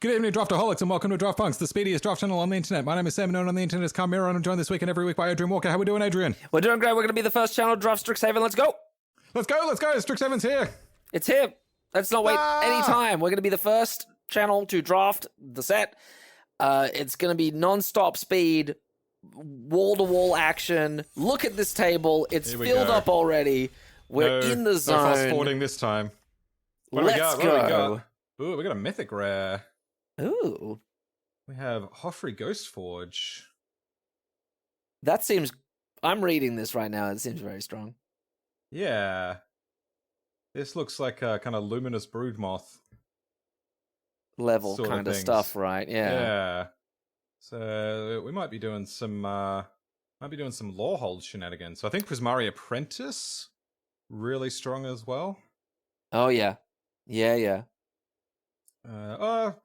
Good evening, Draftaholics, and welcome to Draft Punks, the speediest draft channel on the internet. My name is Sam, and known on the internet as Carmira, and I'm joined this week and every week by Adrian Walker. How we doing, Adrian? We're doing great. We're going to be the first channel to draft Strixhaven. Let's go. Let's go. Strixhaven's here. It's here. Let's not wait any time. We're going to be the first channel to draft the set. It's going to be non-stop speed, wall-to-wall action. Look at this table. It's filled up already. We're in the zone. No fast-forwarding this time. Let's go. Ooh, we got a mythic rare. Ooh. We have Hoffrey Ghostforge. That seems... I'm reading this right now. It seems very strong. Yeah. This looks like a kind of luminous broodmoth level kind of stuff, right? Yeah. Yeah. So we might be doing some Lorehold shenanigans. So I think Prismari Apprentice, really strong as well. Oh yeah. Yeah.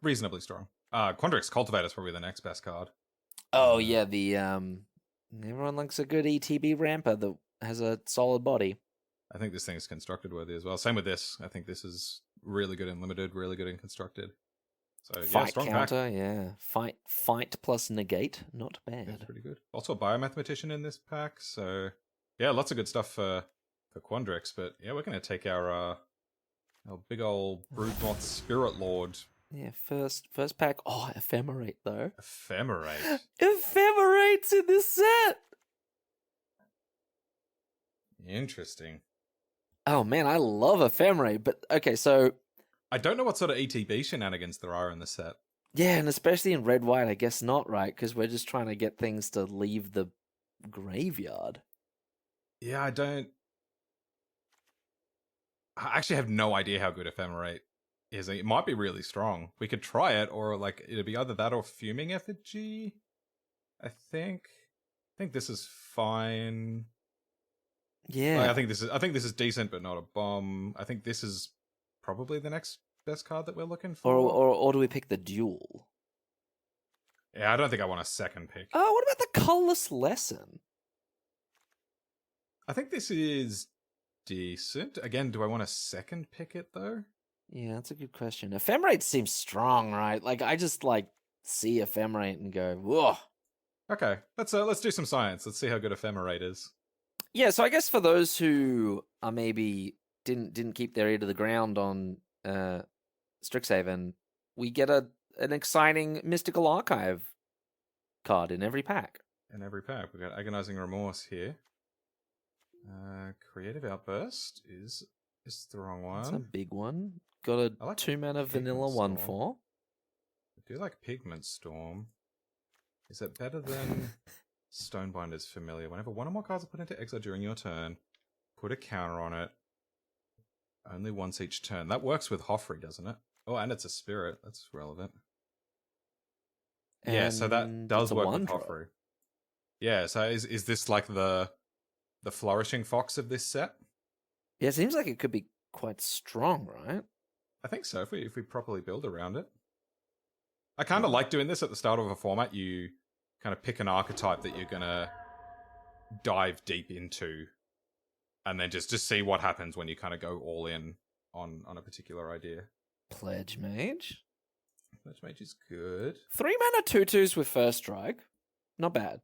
Reasonably strong. Quandrix Cultivator is probably the next best card. Oh yeah, the everyone likes a good ETB ramper that has a solid body. I think this thing is constructed worthy as well. Same with this. I think this is really good in limited, really good in constructed. So fight strong counter, pack. Yeah. Fight plus negate, not bad. That's pretty good. Also a Biomathematician in this pack, so yeah, lots of good stuff for Quandrix. But yeah, we're gonna take our big old Broodmoth Spirit Lord. Yeah, first pack. Oh, Ephemerate though. Ephemerate. Ephemerate's in this set. Interesting. Oh man, I love Ephemerate, but okay, so I don't know what sort of ETB shenanigans there are in the set. Yeah, and especially in red-white, I guess not, right? Because we're just trying to get things to leave the graveyard. Yeah, I actually have no idea how good Ephemerate is. It might be really strong. We could try it, or like it'd be either that or Fuming Effigy. I think this is fine. Yeah, Like, I think this is decent, but not a bomb. I think this is probably the next best card that we're looking for. Or do we pick the duel? Yeah, I don't think I want a second pick. Oh, what about the Colorless Lesson? I think this is decent. Again, do I want a second pick it though? Yeah, that's a good question. Ephemerate seems strong, right? Like I just see Ephemerate and go, whoa. Okay, let's do some science. Let's see how good Ephemerate is. Yeah, so I guess for those who are maybe didn't keep their ear to the ground on Strixhaven, we get an exciting Mystical Archive card in every pack. In every pack, we've got Agonizing Remorse here. Creative Outburst is the wrong one. That's a big one. Got a like 2-mana vanilla Storm. 1/4. I do like Pigment Storm. Is it better than Stonebinder's Familiar? Whenever one or more cards are put into exile during your turn, put a counter on it. Only once each turn. That works with Hoffrey, doesn't it? Oh, and it's a spirit. That's relevant. Yeah, so that does work with Hoffrey. Yeah, so is this like the flourishing fox of this set? Yeah, it seems like it could be quite strong, right? I think so, if we properly build around it. I kind of like doing this at the start of a format. You kind of pick an archetype that you're going to dive deep into, and then just see what happens when you kind of go all in on a particular idea. Pledge Mage. Pledge Mage is good. 3-mana 2/2s with first strike. Not bad.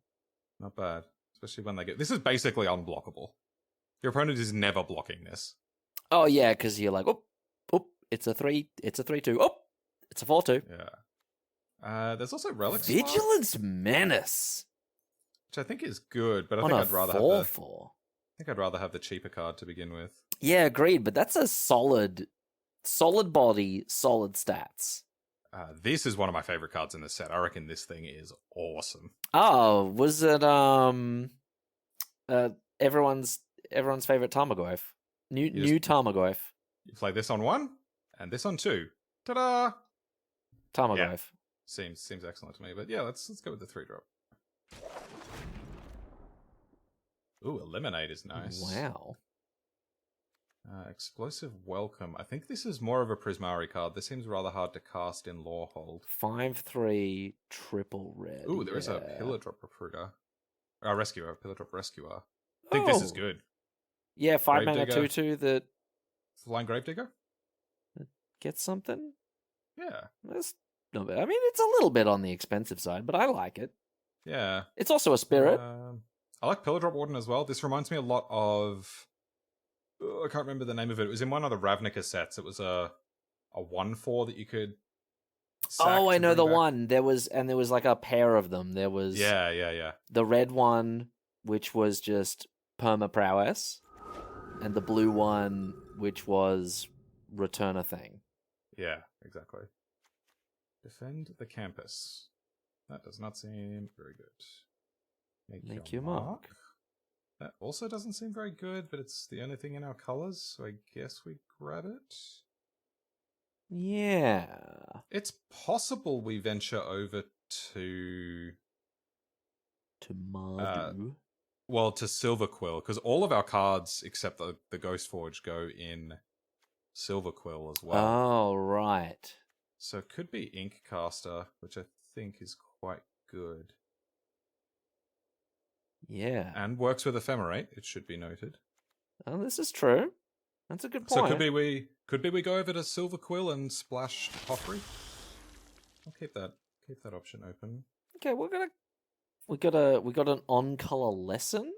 Not bad. Especially when they get... This is basically unblockable. Your opponent is never blocking this. Oh, yeah, because you're like, oh, it's a 3, it's a 3/2, oh, it's a 4/2. Yeah. There's also Relic Vigilance Menace. Which I think is good, but I On think a I'd rather 4/4. I think I'd rather have the cheaper card to begin with. Yeah, agreed, but that's a solid body, solid stats. This is one of my favorite cards in the set. I reckon this thing is awesome. Oh, was it everyone's favorite Tarmogoyf? New Tarmogoyf. You play this on 1 and this on 2. Ta-da! Tarmogoyf. Yeah. Seems excellent to me. But yeah, let's go with the 3-drop. Ooh, Eliminate is nice. Wow. Explosive Welcome. I think this is more of a Prismari card. This seems rather hard to cast in Lorehold. 5/3 triple red. Ooh, there is a Pillar Drop Recruiter. Rescuer. Pillar Drop Rescuer. I think this is good. Yeah, 5-mana Gravedigger. 2/2 that Flying Gravedigger? gets something. Yeah. That's not bad. I mean, it's a little bit on the expensive side, but I like it. Yeah. It's also a spirit. I like Pillar Drop Warden as well. This reminds me a lot of... I can't remember the name of it. It was in one of the Ravnica sets. It was a 1/4 that you could sack Oh, I to know bring the back. one. There was like a pair of them. There was Yeah. the red one, which was just perma prowess, and the blue one, which was return a thing. Yeah, exactly. Defend the campus. That does not seem very good. Make your mark. That also doesn't seem very good, but it's the only thing in our colors, so I guess we grab it. Yeah. It's possible we venture over to Mardu. to Silver Quill, because all of our cards except the Ghost Forge go in Silver Quill as well. Oh, right. So it could be Ink Caster, which I think is quite good. Yeah. And works with Ephemerate, it should be noted. Oh, this is true. That's a good point. So could be we go over to Silver Quill and splash Hoffrey. I'll keep that option open. Okay, we got an on color lesson.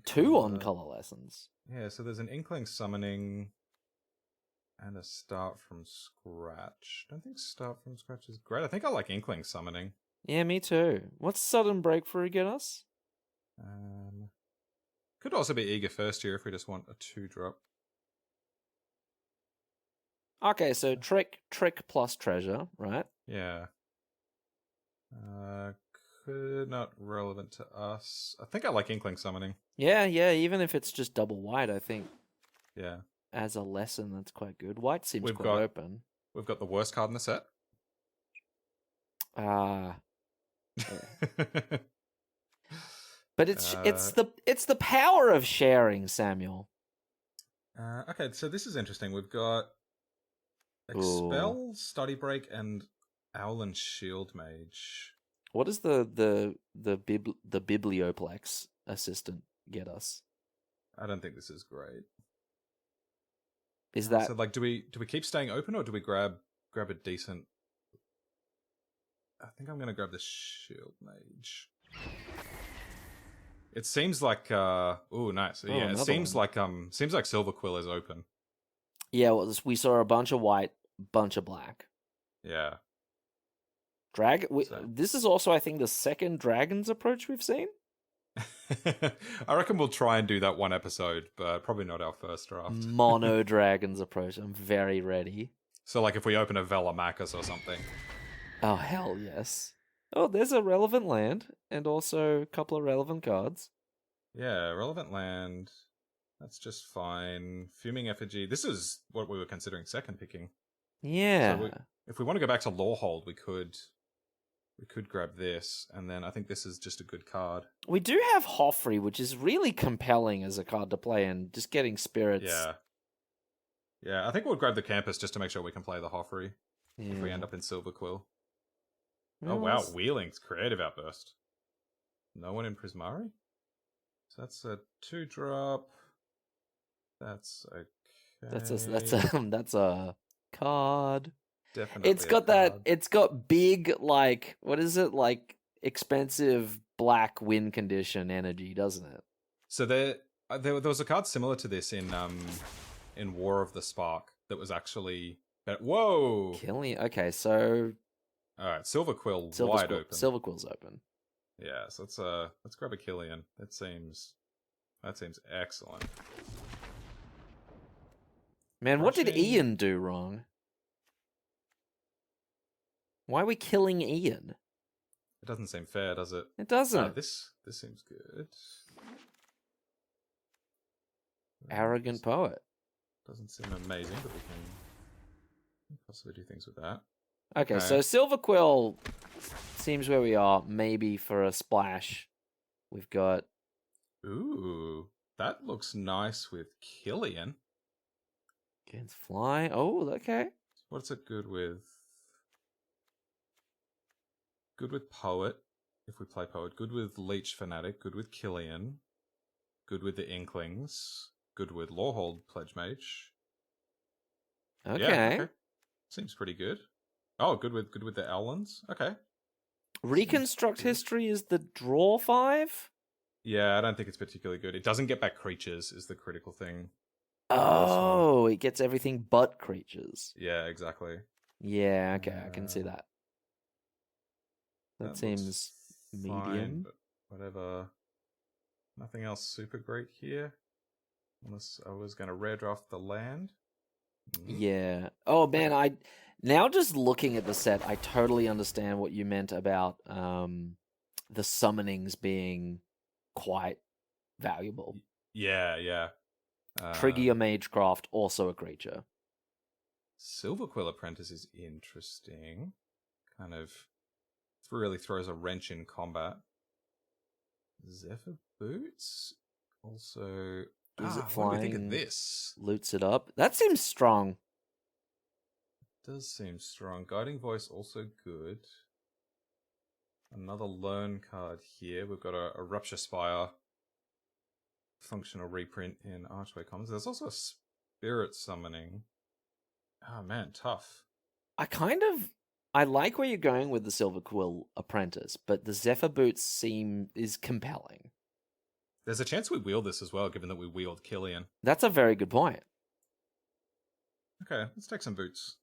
Two on color lessons. Yeah, so there's an Inkling Summoning and a Start from Scratch. I don't think Start from Scratch is great. I think I like Inkling Summoning. Yeah, me too. What's Sudden Breakthrough get us? Could also be Eager First Year if we just want a 2-drop. Okay, so trick plus treasure, right? Yeah. Not relevant to us. I think I like Inkling Summoning. Yeah, even if it's just double white, I think. Yeah. As a lesson, that's quite good. White seems quite open. We've got the worst card in the set. But it's the power of sharing, Samuel. Okay, so this is interesting. We've got Expel, Study Break, and Owlin Shield Mage. What does the Biblioplex assistant get us? I don't think this is great. Is that so? Like, do we keep staying open or do we grab a decent? I think I'm gonna grab the Shield Mage. It seems like nice. Yeah, it seems like Silver Quill is open. Yeah, well, we saw a bunch of white, bunch of black. Yeah. This is also, I think, the second Dragons approach we've seen. I reckon we'll try and do that one episode, but probably not our first draft. Mono Dragons approach. I'm very ready. So, like, if we open a Velamachus or something. Oh, hell yes. Oh, there's a relevant land, and also a couple of relevant cards. Yeah, relevant land. That's just fine. Fuming Effigy. This is what we were considering second picking. Yeah. So if we want to go back to Lawhold, we could grab this, and then I think this is just a good card. We do have Hoffrey, which is really compelling as a card to play, and just getting spirits. Yeah, I think we'll grab the Campus just to make sure we can play the Hoffrey if we end up in Silver Quill. Oh wow, Wheeling's Creative Outburst. No one in Prismari? So that's a 2-drop. That's okay. That's a card. Definitely. It's got big, like, what is it, like expensive black win condition energy, doesn't it? So there was a card similar to this in War of the Spark that was actually whoa. KILLIAN. Okay, so all right, Silver Quill wide open. Silver Quill's open. Yeah, so let's grab a KILLIAN. That seems excellent. Man, what did Ian do wrong? Why are we killing Ian? It doesn't seem fair, does it? It doesn't. This seems good. Arrogant poet. Doesn't seem amazing, but we can possibly do things with that. Okay, so Silver Quill seems where we are. Maybe for a splash, we've got. Ooh, that looks nice with KILLIAN. Against fly. Oh, okay. What's it good with? Good with Poet, if we play Poet. Good with Leech Fanatic. Good with KILLIAN. Good with the Inklings. Good with Lawhold Pledge Mage. Okay. Yeah, okay. Seems pretty good. Oh, good with the Owlins. Okay. Reconstruct history is the draw 5? Yeah, I don't think it's particularly good. It doesn't get back creatures, is the critical thing. Oh, it gets everything but creatures. Yeah, exactly. Yeah, okay, I can see that. That seems fine, medium. but whatever. Nothing else super great here. Unless I was going to rare draft the land. Yeah. Oh man, now just looking at the set, I totally understand what you meant about the summonings being quite valuable. Yeah. Trigger your Magecraft, also a creature. Silverquill Apprentice is interesting. Kind of really throws a wrench in combat. Zephyr Boots also. Is it What flying? do we think of this? Loots it up. That seems strong. It does seem strong. Guiding Voice also good. Another learn card here. We've got a Rupture Spire functional reprint in Archway Commons. There's also a Spirit Summoning. Oh man, tough. I like where you're going with the Silverquill Apprentice, but the Zephyr Boots is compelling. There's a chance we wield this as well, given that we wield KILLIAN. That's a very good point. Okay, let's take some boots.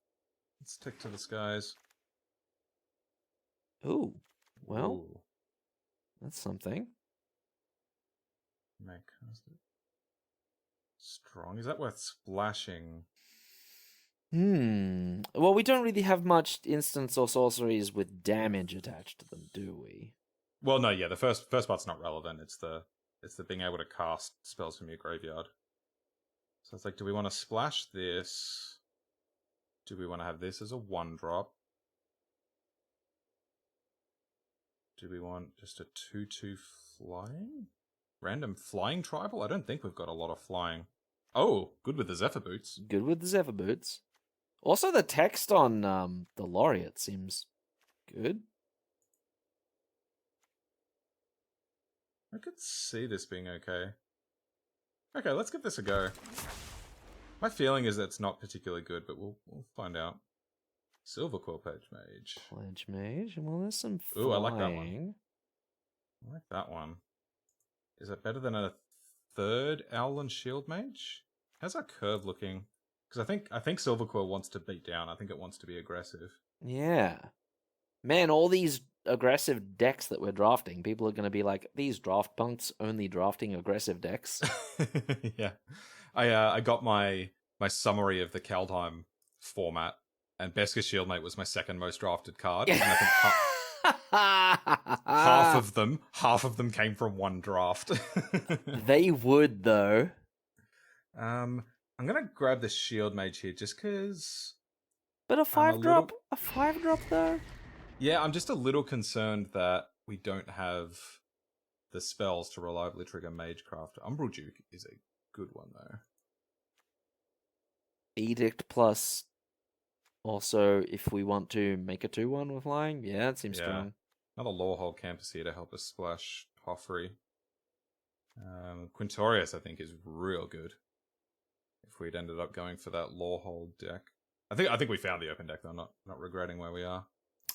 Let's stick to the skies. Ooh, well, Ooh. that's something. Strong. Is that worth splashing? Well, we don't really have much instants or sorceries with damage attached to them, do we? Well, no. Yeah, the first part's not relevant. It's the being able to cast spells from your graveyard. So it's like, do we want to splash this? Do we want to have this as a 1-drop? Do we want just a 2/2 flying? Random flying tribal? I don't think we've got a lot of flying. Oh, good with the Zephyr Boots. Good with the Zephyr Boots. Also, the text on the Laureate seems good. I could see this being okay. Okay, let's give this a go. My feeling is that it's not particularly good, but we'll find out. Silverquill Pledge Mage. Pledge Mage? Well, there's some flying. Ooh, I like that one. I like that one. Is it better than a 3rd Owlin Shield Mage? How's our curve looking? Because I think Silverquill wants to beat down. I think it wants to be aggressive. Yeah. Man, all these aggressive decks that we're drafting, people are going to be like, these draft punks only drafting aggressive decks. Yeah. I got my summary of the Kaldheim format, and Beskar Shieldmate was my second most drafted card. And I think half of them came from one draft. They would, though. I'm gonna grab the Shield Mage here just because. But a 5-drop, though. Yeah, I'm just a little concerned that we don't have the spells to reliably trigger Magecraft. Umbral Duke is a good one though. Edict plus. Also, if we want to make a 2/1 with flying, yeah, it seems strong. Another Lorehold Campus here to help us splash Hoffrey. Quintorius, I think, is real good. If we'd ended up going for that Lorehold deck, I think we found the open deck though. Not regretting where we are.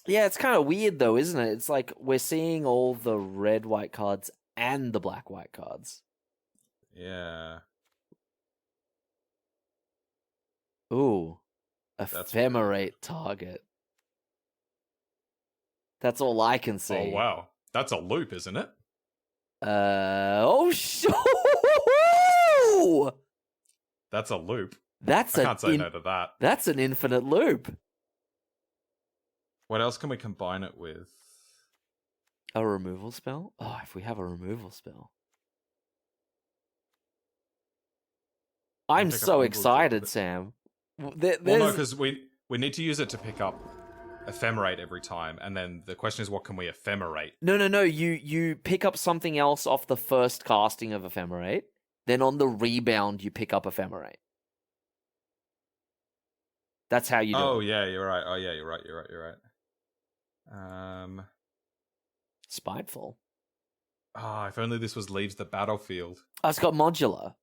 Yeah, it's kind of weird though, isn't it? It's like we're seeing all the red-white cards and the black-white cards. Yeah. Ooh, ephemerate target. That's all I can see. Oh wow, that's a loop, isn't it? That's a loop. I can't say no to that. That's an infinite loop. What else can we combine it with? A removal spell? Oh, if we have a removal spell. I'm so excited, Sam. Well, no, because we need to use it to pick up ephemerate every time, and then the question is, what can we ephemerate? No. You pick up something else off the first casting of ephemerate, then on the rebound you pick up ephemerate. That's how you do it. Oh yeah, you're right. Oh yeah, you're right. Spiteful. If only this was leaves the battlefield. Oh, it's got modular.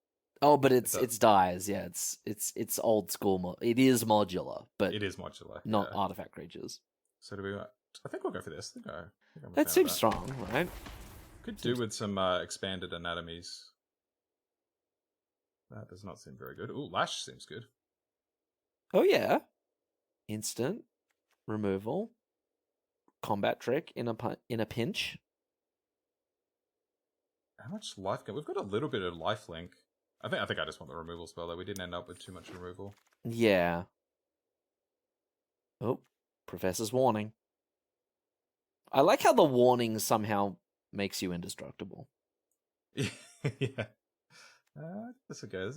Oh, but it's dies. Yeah, it's old school. It is modular, but it is modular, not artifact creatures. So do we? I think we'll go for this. I think I'm a That fan seems of strong, right? Could do with some expanded anatomies. That does not seem very good. Ooh, Lash seems good. Oh yeah, instant removal, combat trick in a pinch. How much life gain? We've got a little bit of life link. I think I just want the removal spell though. We didn't end up with too much removal. Yeah. Oh, Professor's warning. I like how the warning somehow makes you indestructible. Yeah. This will go.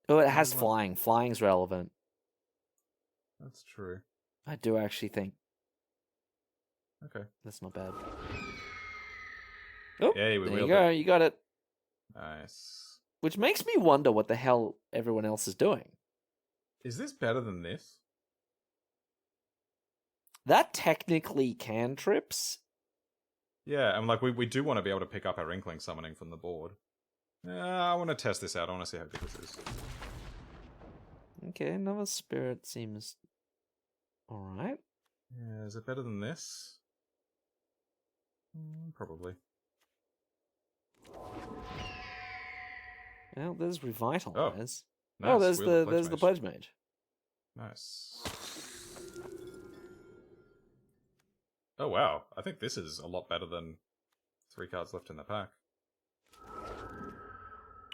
Oh, it has flying. Flying's relevant. That's true. I do actually think. Okay. That's not bad. Oh, yeah, there you go. You got it. Nice. Which makes me wonder what the hell everyone else is doing. Is this better than this? That technically cantrips. Yeah, and like we do want to be able to pick up our Inkling summoning from the board. I want to test this out. I want to see how good this is. Okay, another spirit seems alright. Yeah, is it better than this? Probably. Well, there's Revitalize. Nice. There's the Pledge Mage. Nice. Oh wow, I think this is a lot better than 3 cards left in the pack.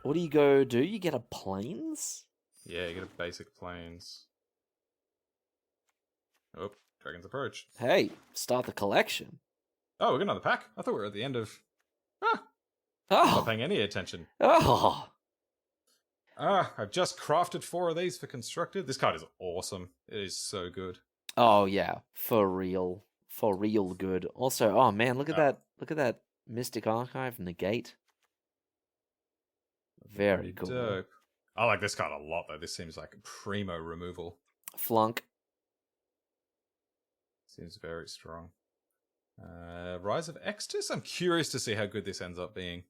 What do you go do? You get a Plains? Yeah, you get a basic Plains. Oh, Dragon's Approach. Hey, start the collection. Oh, we got another pack. I thought we were at the end of... I'm Oh, not paying any attention. oh, I've just crafted 4 of these for Constructed. This card is awesome. It is so good. oh yeah, for real good. Also, oh man, look at that Mystic Archive negate. Very Pretty cool. dope. I like this card a lot, though. This seems like primo removal. Flunk. Seems very strong. Rise of Extus? I'm curious to see how good this ends up being.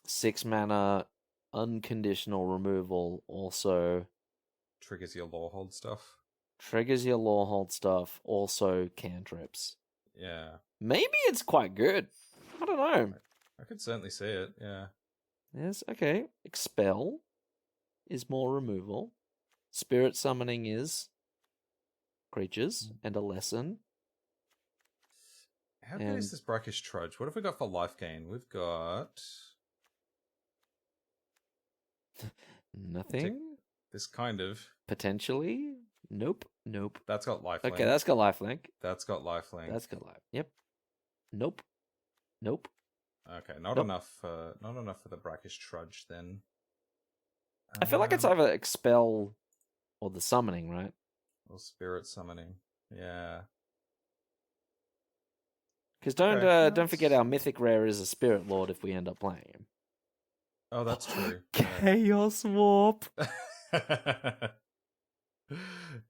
6 mana, unconditional removal. Also Triggers your Lawhold stuff. triggers your Lawhold stuff. Also cantrips. Yeah. Maybe it's quite good. I don't know. I could certainly see it, yeah. Yes, okay. Expel is more removal. Spirit summoning is creatures and a lesson. How good is this Brackish Trudge? What have we got for life gain? We've got... Nothing? This kind of... Potentially? Nope. That's got lifelink. Okay, that's got lifelink. That's got lifelink. That's got life. Yep. Nope. Okay, not enough for the Brackish Trudge then. I feel like it's either expel or the summoning, right? Or Spirit Summoning. Yeah. Because don't forget our mythic rare is a Spirit Lord if we end up playing him. Oh, that's true. Chaos Warp.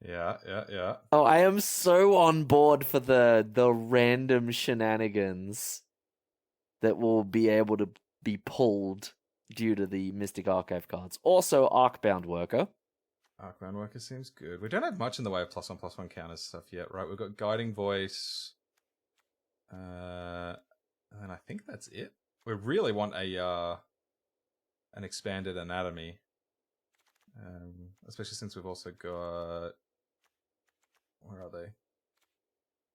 Yeah. Oh, I am so on board for the random shenanigans that will be able to be pulled due to the Mystic Archive cards. Also, Arcbound Worker. Arcbound Worker seems good. We don't have much in the way of +1/+1 counters stuff yet, right? We've got Guiding Voice. And I think that's it. We really want an expanded anatomy. Especially since we've also got... Where are they?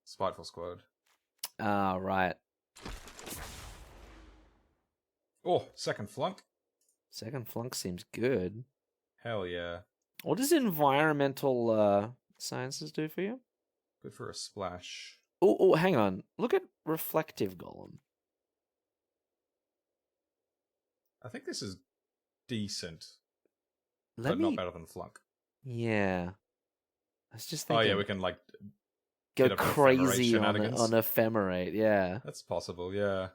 Spiteful Squad. Ah, right. Oh, second flunk. Second flunk seems good. Hell yeah. What does environmental sciences do for you? Good for a splash. Oh, hang on. Look at Reflective Golem. I think this is decent, but not better than flunk. Yeah. I was just thinking... Oh yeah, we can like... go crazy on Ephemerate, yeah. That's possible, yeah.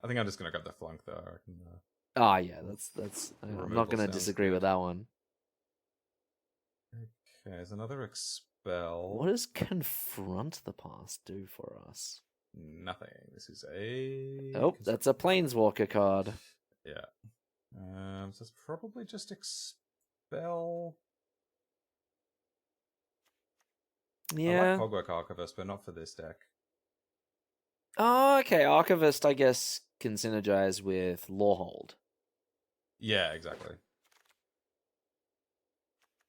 I think I'm just going to grab the flunk though. I reckon, yeah, that's I'm not going to disagree with that one. Okay, there's another Expel. What does Confront the Past do for us? nothing. This is a... Oh, that's a Planeswalker card. Yeah. So it's probably just Expel. Yeah. I like Cogwork Archivist, but not for this deck. Oh, okay. Archivist, I guess, can synergize with Lawhold. Yeah, exactly.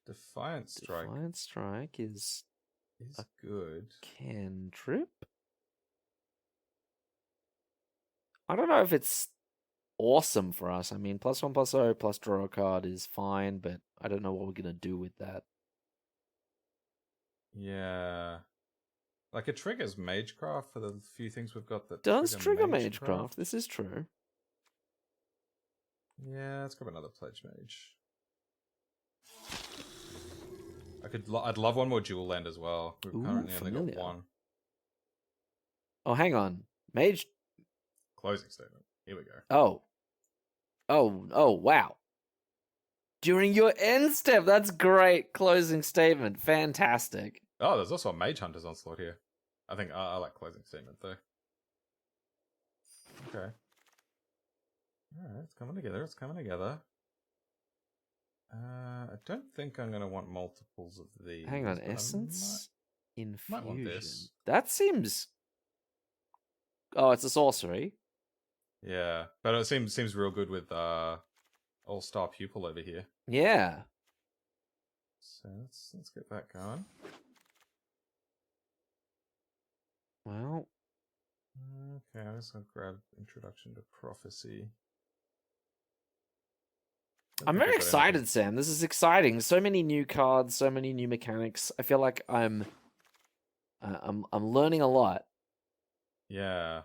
Defiant Strike Defiant Strike is good. cantrip. I don't know if it's awesome for us. I mean, +1/+0 plus draw a card is fine, but I don't know what we're gonna do with that. Yeah. Like, it triggers Magecraft for the few things we've got that Does trigger Magecraft? This is true. Yeah, let's grab another Pledge Mage. I'd love one more dual land as well. We've currently only got one. Oh, hang on. Mage. Closing statement. Here we go. Oh, wow. During your end step, that's great closing statement. Fantastic. Oh, there's also a Mage Hunter's Onslaught here. I think I like closing statement though. Okay. Alright, it's coming together. I don't think I'm going to want multiples of these. Hang on, Essence? Infusion. Might want this. That seems... Oh, it's a sorcery. Yeah, but it seems real good with All-Star Pupil over here. Yeah. So let's get that going. Well... Okay, I'm just going to grab Introduction to Prophecy. I'm very excited, Sam. This is exciting. So many new cards, so many new mechanics. I feel like I'm learning a lot. Yeah.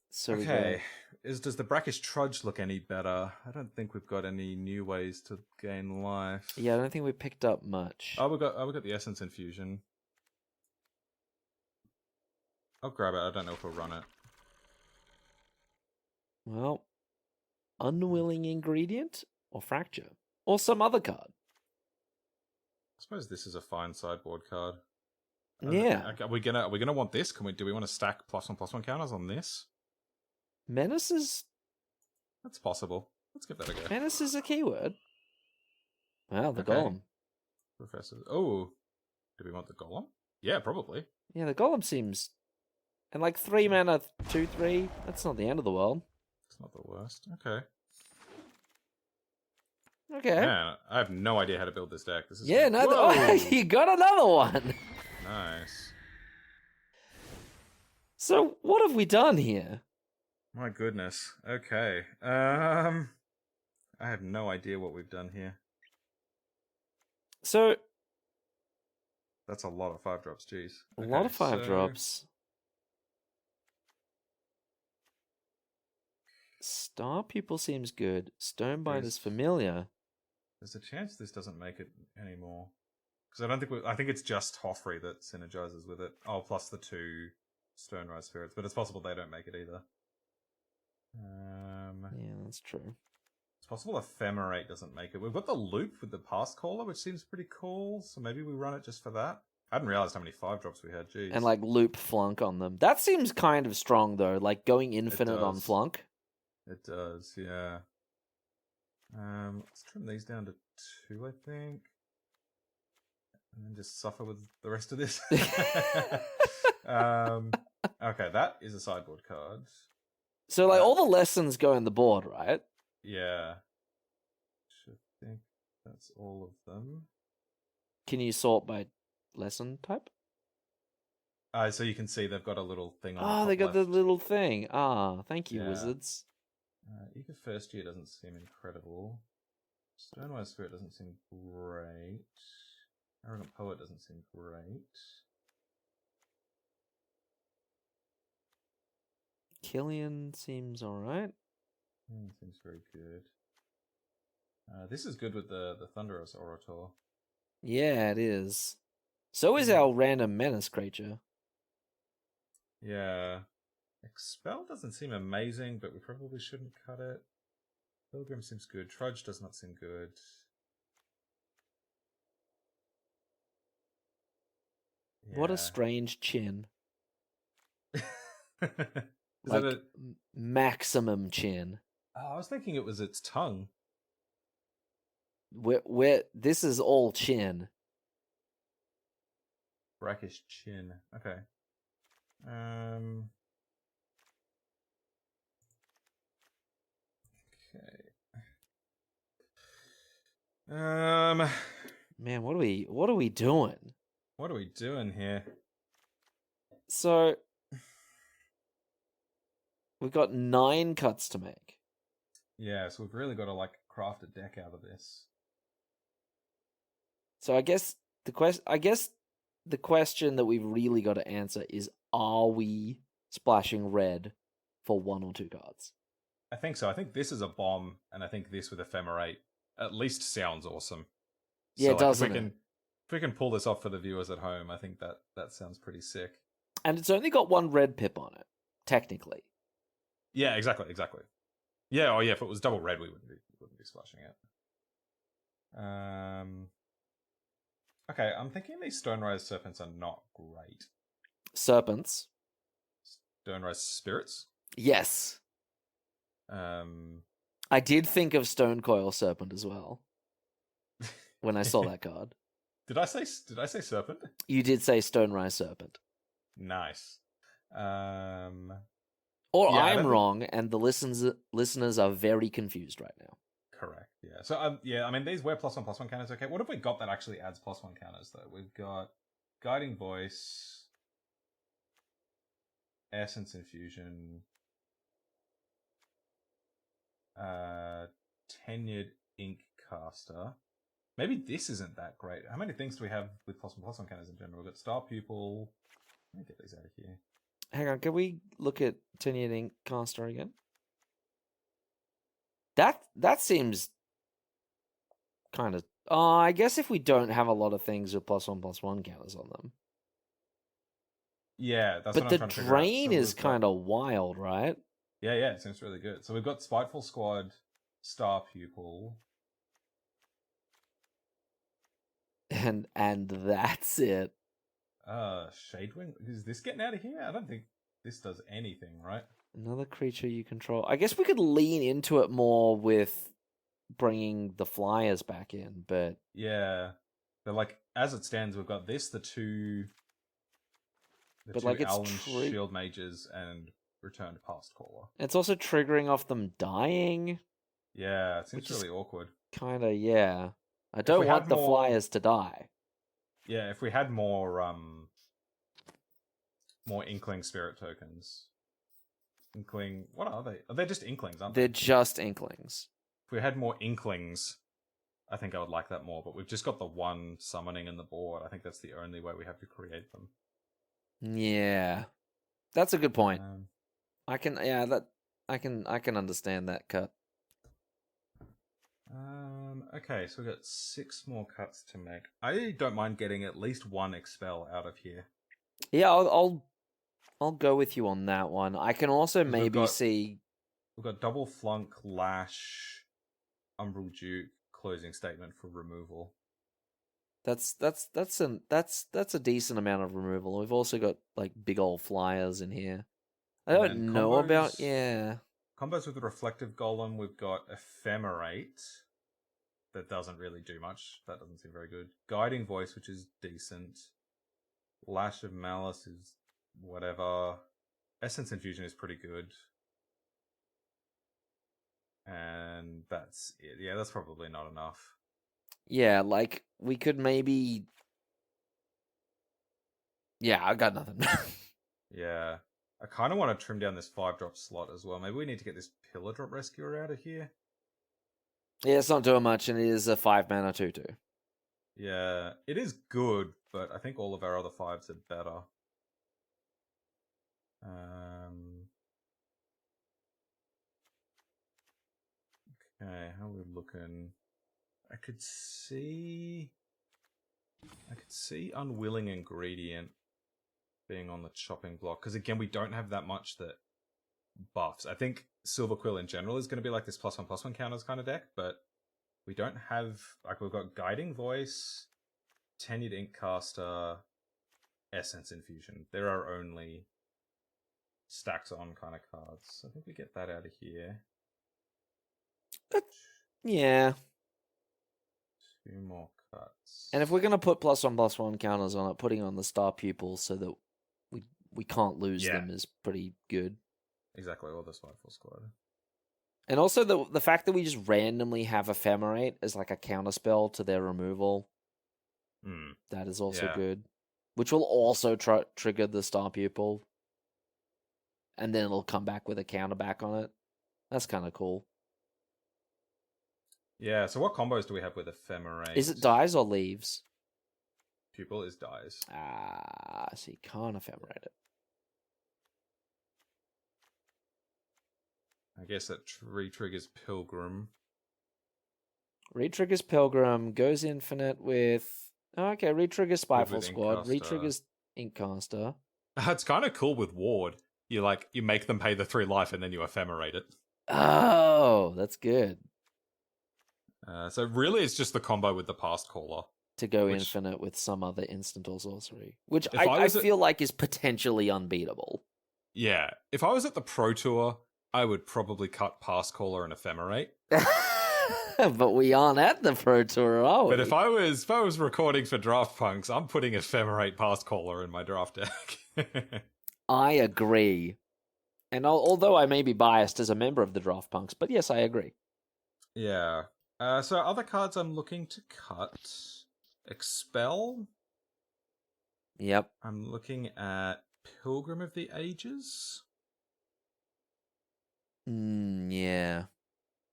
So okay. Does the Brackish Trudge look any better? I don't think we've got any new ways to gain life. Yeah, I don't think we picked up much. We got the Essence Infusion. I'll grab it. I don't know if we'll run it. Well, Unwilling Ingredient or Fracture or some other card. I suppose this is a fine sideboard card. Yeah. Are we gonna want this? Do we want to stack +1/+1 counters on this? Menace is... That's possible. Let's give that a go. Menace is a keyword. Wow, the Okay. Golem. Professor. Oh, do we want the Golem? Yeah, probably. Yeah, the Golem seems... And like 3 mana, 2/3. That's not the end of the world. It's not the worst. Okay. Okay. Man, I have no idea how to build this deck. This is you got another one. Nice. So what have we done here? My goodness. Okay. I have no idea what we've done here. So that's a lot of 5-drops. Jeez. A lot of 5-drops. Star Pupil seems good. Stonebind is familiar. There's a chance this doesn't make it anymore. Because I think it's just Hoffrey that synergizes with it. Oh, plus the 2 Stonerise Spirits. But it's possible they don't make it either. Yeah, that's true. It's possible Ephemerate doesn't make it. We've got the Loop with the Past Caller, which seems pretty cool. So maybe we run it just for that. I hadn't realized how many 5-drops we had. Jeez. And like loop flunk on them. That seems kind of strong though. Like going infinite on flunk. It does, yeah. Let's trim these down to 2, I think. And then just suffer with the rest of this. Okay, that is a sideboard card. So like all the lessons go in the board, right? Yeah. Should think that's all of them. Can you sort by lesson type? So you can see they've got a little thing on the Oh, top they got left. the little thing. Thank you, Yeah. Wizards. Eager First Year doesn't seem incredible. Stonewise Spirit doesn't seem great. Arrogant Poet doesn't seem great. KILLIAN seems alright. Seems very good. This is good with the Thunderous Orator. Yeah, it is. So is our random menace creature. Yeah. Expel doesn't seem amazing, but we probably shouldn't cut it. Pilgrim seems good. Trudge does not seem good. What Yeah. a strange chin. Is Like it maximum chin. I was thinking it was its tongue. This is all chin. Brackish chin. Okay. Okay. Man, what are we doing? What are we doing here? So we've got 9 cuts to make. Yeah, so we've really got to like craft a deck out of this. So I guess the question that we've really got to answer is: are we splashing red for 1 or 2 cards? I think so. I think this is a bomb, and I think this with Ephemerate at least sounds awesome. Yeah, so, it does. If we can pull this off for the viewers at home, I think that sounds pretty sick. And it's only got 1 red pip on it, technically. Yeah, exactly. Yeah, if it was double red, we wouldn't be splashing it. Okay, I'm thinking these Stonerise Serpents are not great. Serpents. Stonerise Spirits? Yes. I did think of Stonecoil Serpent as well when I saw that card. Did I say Serpent? You did say Stonerise Serpent. Nice. Or yeah, I'm wrong, and the listeners are very confused right now. Correct. Yeah. So yeah, I mean these were +1/+1 counters. Okay. What have we got that actually adds +1 counters though? We've got Guiding Voice, Essence Infusion, Tenured Ink Caster. Maybe this isn't that great. How many things do we have with +1/+1 counters in general? We've got Star Pupil. Let me get these out of here. Hang on, can we look at Tenured Ink Caster again? That seems kind of... I guess if we don't have a lot of things with +1/+1 counters on them. Yeah, that's but what I'm trying to figure out. But the drain is kind of wild, right? Yeah, it seems really good. So we've got Spiteful Squad, Star Pupil. And that's it. Shadewing? Is this getting out of here? I don't think this does anything, right? Another creature you control. I guess we could lean into it more with bringing the flyers back in, but... Yeah. But, like, as it stands, we've got this, the two it's Owlin Shield Mages, and Returned Past Caller. It's also triggering off them dying. Yeah, it seems really awkward. Kinda, yeah. I don't want the flyers to die. Yeah, if we had more Inkling Spirit tokens. Inkling... What are they? They're just Inklings, aren't they? They're just Inklings. If we had more Inklings, I think I would like that more, but we've just got the one summoning in the board. I think that's the only way we have to create them. Yeah. That's a good point. I can understand that cut. Okay, so we've got 6 more cuts to make. I don't mind getting at least 1 Expel out of here. Yeah, I'll go with you on that one. I can also maybe see... We've got Double Flunk, Lash, Umbral Duke, Closing Statement for removal. That's a decent amount of removal. We've also got like big old flyers in here. I don't know about combos with the Reflective Golem. We've got Ephemerate. That doesn't really do much. That doesn't seem very good. Guiding Voice, which is decent. Lash of Malice is whatever. Essence Infusion is pretty good. And that's it. Yeah, that's probably not enough. Yeah, like, we could maybe... Yeah, I got nothing. Yeah. I kind of want to trim down this 5-drop slot as well. Maybe we need to get this Pillar Drop Rescuer out of here. Yeah, it's not doing much, and it is a 5-mana 2/2. Yeah, it is good, but I think all of our other 5s are better. Okay, how are we looking? I could see Unwilling Ingredient being on the chopping block, because again, we don't have that much that buffs. I think Silver Quill in general is going to be like this +1/+1 counters kind of deck, but we don't have, like, we've got Guiding Voice, Tenured Ink Caster, Essence Infusion. They're our only stacks on kind of cards. I think we get that out of here. Yeah. 2 more cuts. And if we're going to put +1/+1 counters on it, putting on the star pupils so that we can't lose them is pretty good. Exactly, or the Spiteful Squad. And also the fact that we just randomly have Ephemerate as like a counterspell to their removal. That is also good. Which will also trigger the star pupil. And then it'll come back with a counter back on it. That's kind of cool. Yeah, so what combos do we have with Ephemerate? Is it dies or leaves? Pupil is dies. So you can't Ephemerate it. I guess that re-triggers Pilgrim. Re-triggers Pilgrim, goes infinite with... okay, re-triggers Spiteful Squad, re-triggers Inkcaster. It's kind of cool with Ward. You make them pay the 3 life and then you Ephemerate it. Oh, that's good. So really it's just the combo with the Past Caller. To go infinite with some other instant or sorcery. Which I feel like is potentially unbeatable. Yeah. If I was at the Pro Tour, I would probably cut Past Caller and Ephemerate. But we aren't at the Pro Tour, are we? But if I was recording for Draft Punks, I'm putting Ephemerate Past Caller in my draft deck. I agree. And although I may be biased as a member of the Draft Punks, but yes, I agree. Yeah. So other cards I'm looking to cut. Expel. Yep. I'm looking at Pilgrim of the Ages. Yeah.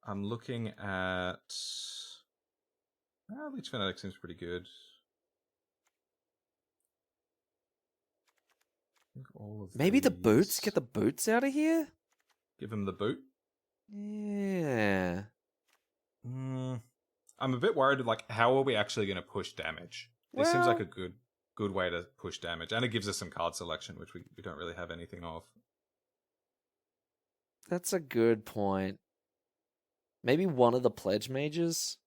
I'm looking at... Leech Fanatic seems pretty good. I think all of Maybe the these... boots? Get the boots out of here? Give him the boot? Yeah. I'm a bit worried, how are we actually going to push damage? This seems like a good way to push damage, and it gives us some card selection, which we don't really have anything of. That's a good point. Maybe one of the Pledge Mages?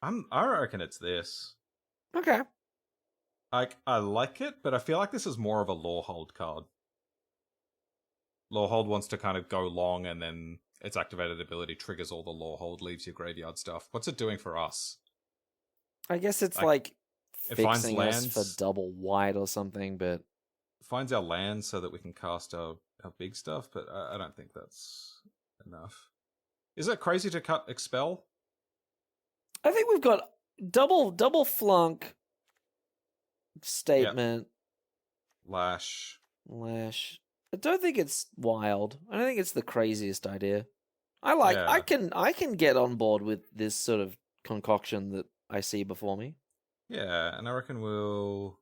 I reckon it's this. Okay. I like it, but I feel like this is more of a Lorehold card. Lorehold wants to kind of go long, and then its activated ability triggers all the Lorehold, leaves your graveyard stuff. What's it doing for us? I guess it's it finds fixing us for double white or something, but... It finds our lands so that we can cast our big stuff, but I don't think that's enough. Is it crazy to cut Expel? I think we've got double flunk, statement, lash. I don't think it's wild. I don't think it's the craziest idea. I can get on board with this sort of concoction that I see before me. Yeah, and I reckon we'll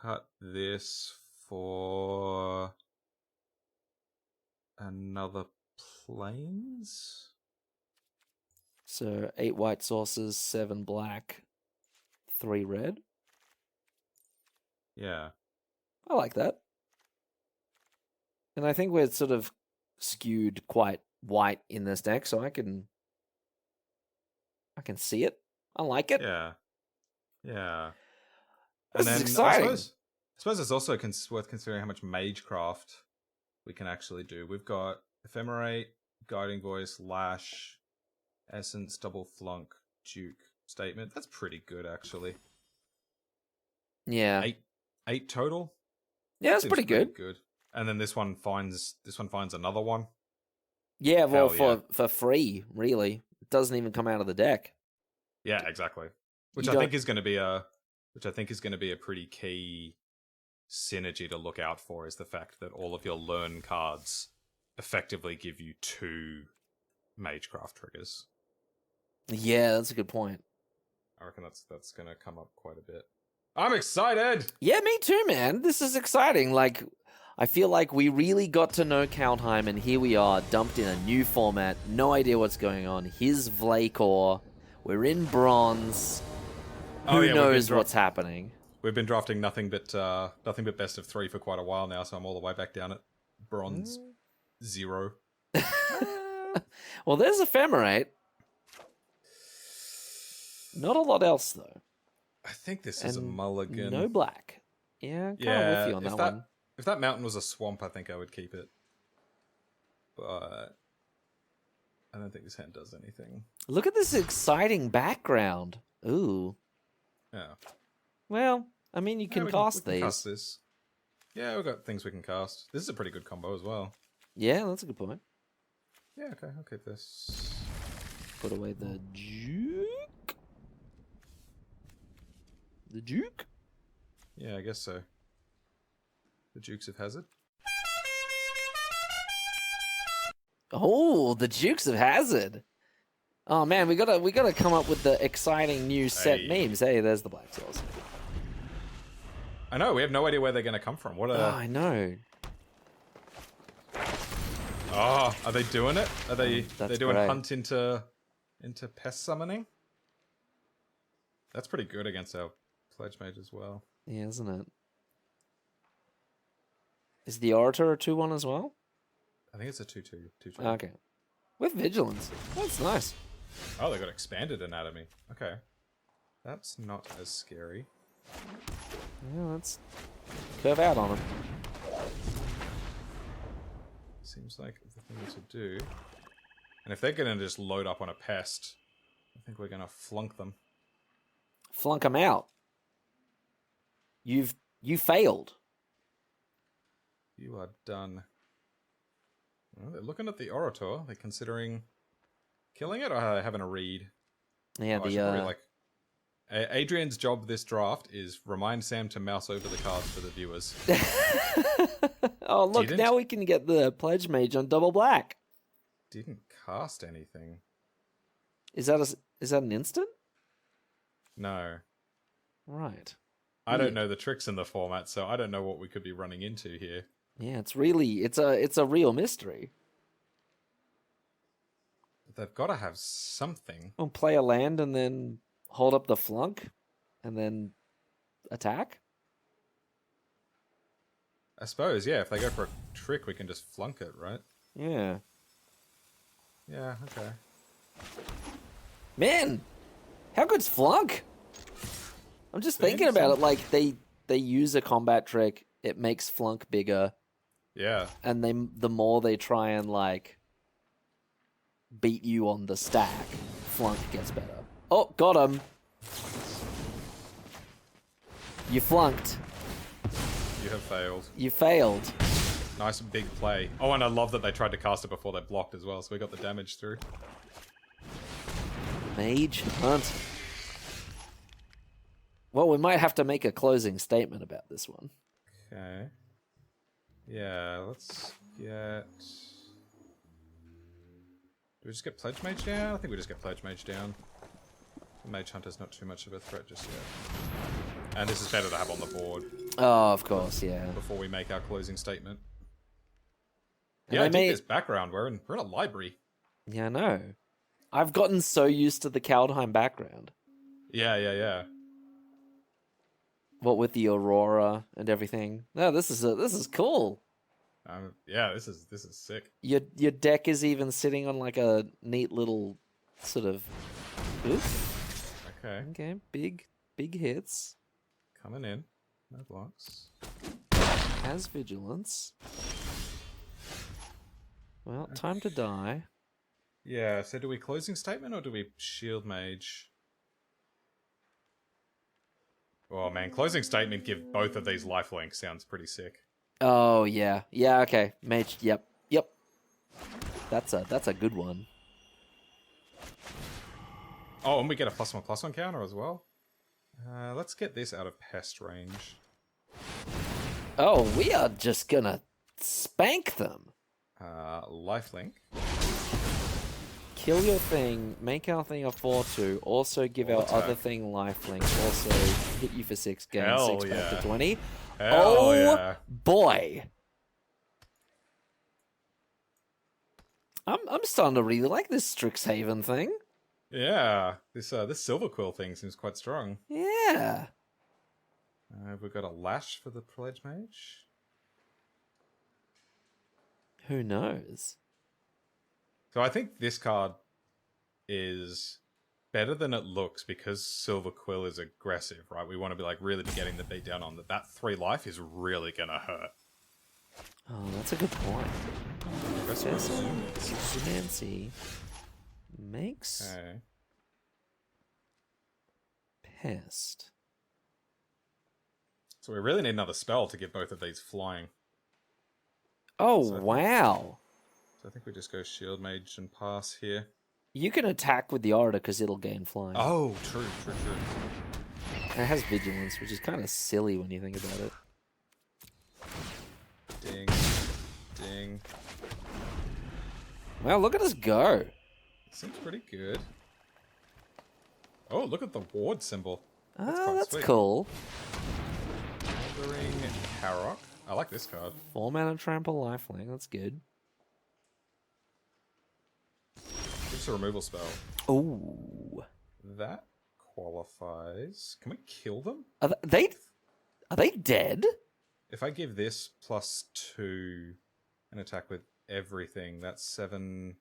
cut this for another planes. So 8 white sources, 7 black, 3 red. Yeah. I like that. And I think we're sort of skewed quite white in this deck, so I can see it. I like it. Yeah. Yeah. This is exciting. I suppose it's also worth considering how much Magecraft we can actually do. We've got Ephemerate, Guiding Voice, Lash, Essence, Double Flunk, Duke, Statement. That's pretty good, actually. Yeah. 8 total? Yeah, that's pretty good. And then this one finds another one. Yeah, well, for free, really. It doesn't even come out of the deck. Yeah, exactly. Which I think is going to be a pretty key synergy to look out for, is the fact that all of your learn cards effectively give you 2 Magecraft triggers. Yeah, that's a good point. I reckon that's going to come up quite a bit. I'm excited! Yeah, me too, man. This is exciting. I feel like we really got to know Kaldheim, and here we are, dumped in a new format. No idea what's going on. Here's Vlakor. We're in bronze. Who knows what's happening? We've been drafting nothing but best of 3 for quite a while now, so I'm all the way back down at bronze 0. Well, there's Ephemerate. Not a lot else, though. I think this is a mulligan. No black. Yeah, I'm kind of with you on that one. If that mountain was a swamp, I think I would keep it. But I don't think this hand does anything. Look at this exciting background. Ooh. Yeah. Well, I mean, you can cast we these. Can cast this. Yeah, we've got things we can cast. This is a pretty good combo as well. Yeah, that's a good point. Yeah, okay, I'll keep this. Put away the juke. The juke? Yeah, I guess so. The Dukes of Hazzard. Oh, the Dukes of Hazzard. Oh man, we gotta come up with the exciting new set memes. Hey, there's the Black Souls. I know, we have no idea where they're gonna come from. What are I know. Oh, are they doing it? Are they doing great. hunt into pest summoning? That's pretty good against our Pledge Mage as well. Yeah, isn't it? Is the Orator a 2/1 as well? I think it's a 2/2. Okay. With Vigilance. That's nice. Oh, they got expanded anatomy. Okay. That's not as scary. Yeah, let's curve out on him. Seems like the thing to do. And if they're gonna just load up on a pest, I think we're gonna flunk them. Flunk him out. You failed. You are done. Well, they're looking at the Orator. They're considering killing it, or are they having a read? Yeah, I should probably, like, Adrian's job this draft is remind Sam to mouse over the cards for the viewers. Oh, look, now we can get the Pledge Mage on double black. Didn't cast anything. Is that an instant? No. Right. I don't know the tricks in the format, so I don't know what we could be running into here. Yeah, it's a real mystery. They've got to have something. We'll play a land and then hold up the flunk and then attack? I suppose, yeah, if they go for a trick, we can just flunk it, right? Yeah. Yeah, okay. Man, how good's flunk? I'm just thinking about it, like they use a combat trick, it makes flunk bigger. Yeah. And the more they try and like beat you on the stack, flunk gets better. Oh, got him. You flunked. You have failed. You failed. Nice big play. Oh, and I love that they tried to cast it before they blocked as well, so we got the damage through. Mage Hunt. Well, we might have to make a closing statement about this one. Okay. Yeah, let's get... Do we just get Pledge Mage down? I think we just get Pledge Mage down. Mage Hunter's not too much of a threat just yet. And this is better to have on the board. Oh, of course, yeah. Before we make our closing statement. And Yeah, I dig this background. We're in a library. Yeah, I know. I've gotten so used to the Kaldheim background. Yeah. What with the Aurora and everything. No, this is cool. Yeah, this is sick. Your deck is even sitting on like a neat little sort of. Oops. Okay. Big hits. Coming in. No blocks. Has vigilance. Well, time to die. Yeah, so do we closing statement or do we shield mage? Oh man, closing statement give both of these lifelink sounds pretty sick. Oh yeah. Yeah, okay. Mage, yep. That's a good one. Oh, and we get a +1/+1 counter as well. Let's get this out of pest range. Oh, we are just gonna spank them. Lifelink. Kill your thing, make our thing a 4/2, also give our other thing lifelink, also hit you for 6 games, Hell 6 back yeah. to 20. Hell yeah. Boy. I'm starting to really like this Strixhaven thing. Yeah, this Silver Quill thing seems quite strong. Yeah. Have we got a lash for the Pledge Mage? Who knows? So I think this card is better than it looks because Silver Quill is aggressive, right? We want to be like really be getting the beat down on that. That 3 life is really gonna hurt. Oh, that's a good point. Professor Nancy makes Okay. pest. So we really need another spell to give both of these flying. Oh, So wow. I think we just go Shield Mage and pass here. You can attack with the Orator because it'll gain flying. Oh, true. And it has Vigilance, which is kind of silly when you think about it. Ding. Ding. Well, look at us go. Seems pretty good. Oh, look at the ward symbol. Oh, that's sweet. cool. Withering Harrock. I like this card. 4-mana trample lifelink. That's good. Gives a removal spell. Ooh. That qualifies. Can we kill them? Are they dead? If I give this +2 and attack with everything, that's 7,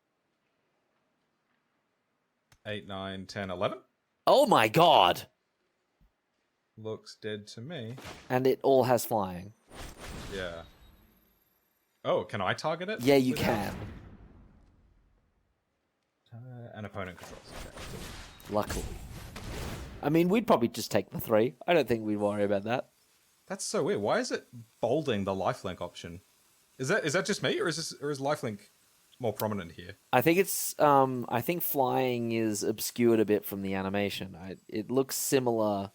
8, 9, 10, 11? Oh my god. Looks dead to me. And it all has flying. Yeah. Oh, can I target it? Yeah, you without- can. An opponent controls. Okay. Luckily. I mean, we'd probably just take the 3. I don't think we'd worry about that. That's so weird. Why is it bolding the lifelink option? Is that just me, or is lifelink more prominent here? I think it's I think flying is obscured a bit from the animation. It looks similar.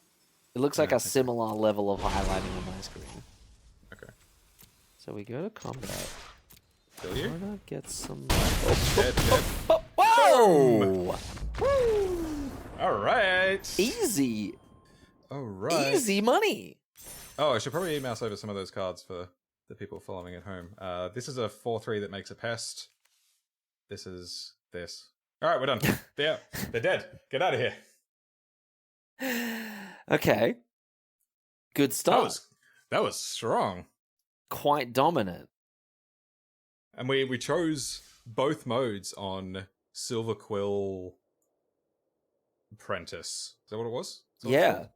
It looks like a similar level of highlighting on my screen. Okay. So we go to combat. Kill you? Wanna get some. Dead. Oh, whoa! All right. Easy, All right. easy money. Oh, I should probably mouse over some of those cards for the people following at home. This is a 4/3 that makes a pest. This is this. All right, we're done. They're dead. Get out of here. Okay. Good start. That was strong. Quite dominant. And we chose both modes on Silver Quill Apprentice. Is that what it was? Yeah.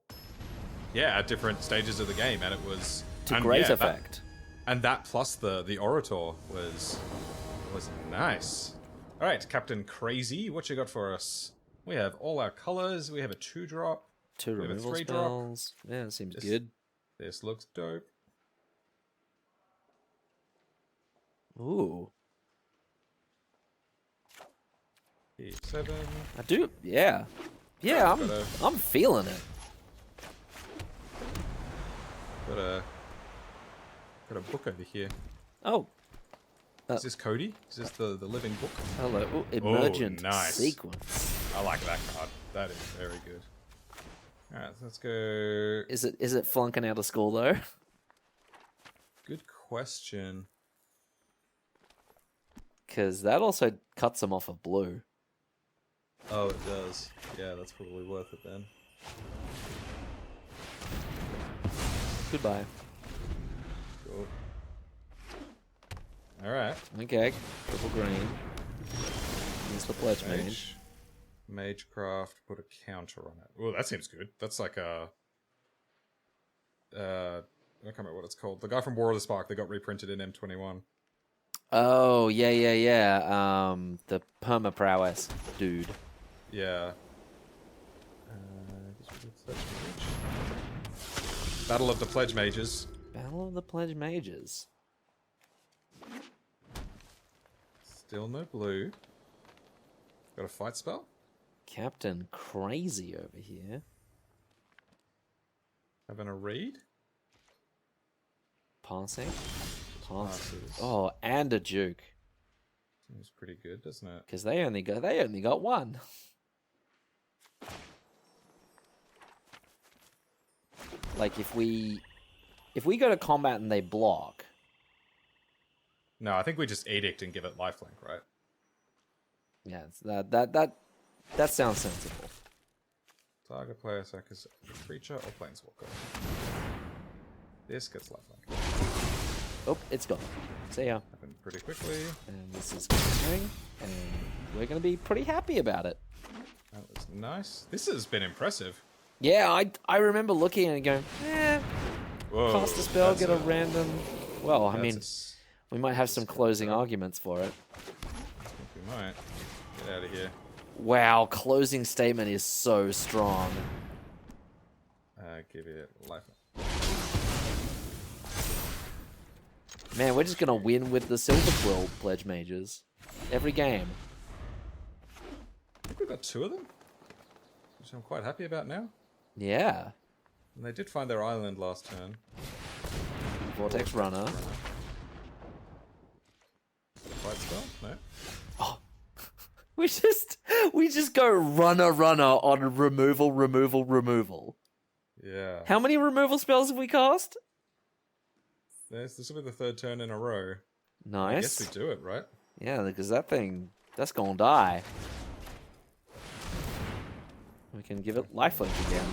Yeah, at different stages of the game, and it was To great effect. That plus the Orator was nice. All right, Captain Crazy, what you got for us? We have all our colors. We have a 2-drop. 2 We have a removal 3-drop. spells. Yeah, it seems good. This looks dope. Ooh. 7. I do. Yeah. Yeah, I'm feeling it. Got a book over here. Oh. Is this Cody? Is this the living book? Hello. Ooh, emergent nice. sequence. I like that card. That is very good. All right, let's go. Is it flunking out of school though? Good question. Because that also cuts them off of blue. Oh, it does. Yeah, that's probably worth it then. Goodbye. Cool. All right. Okay. Purple green. Use the pledge mage. Magecraft, put a counter on it. Oh, that seems good. That's like a... I can't remember what it's called. The guy from War of the Spark that got reprinted in M21. Oh, yeah. The perma prowess dude. Yeah. Battle of the Pledge Mages. Battle of the Pledge Mages. Still no blue. Got a fight spell? Captain Crazy over here. Having a read? Passing. Passes. Oh, and a Duke. Seems pretty good, doesn't it? Because they only got one. Like if we go to combat and they block. No, I think we just edict and give it lifelink, right? Yeah, it's that sounds sensible. Target player sacrifices a creature or planeswalker. This gets lifelink. Oh, it's gone. See ya. Happened pretty quickly. And this is going, and we're gonna be pretty happy about it. That was nice. This has been impressive. Yeah, I remember looking and going, Whoa, cast a spell, that's get a random. Well, I mean, that's We might have some closing arguments for it. I think we might. Get out of here. Wow, closing statement is so strong. Give it life. Man, we're just gonna win with the Silver Quill Pledge Mages. Every game. I think we've got 2 of them, which I'm quite happy about now. Yeah. And they did find their island last turn. Vortex Runner. Fight spell? No. Oh. We just go runner on removal. Yeah. How many removal spells have we cast? This will be the 3rd turn in a row. Nice. I guess we do it, right? Yeah, because that's gonna die. We can give it lifelink again.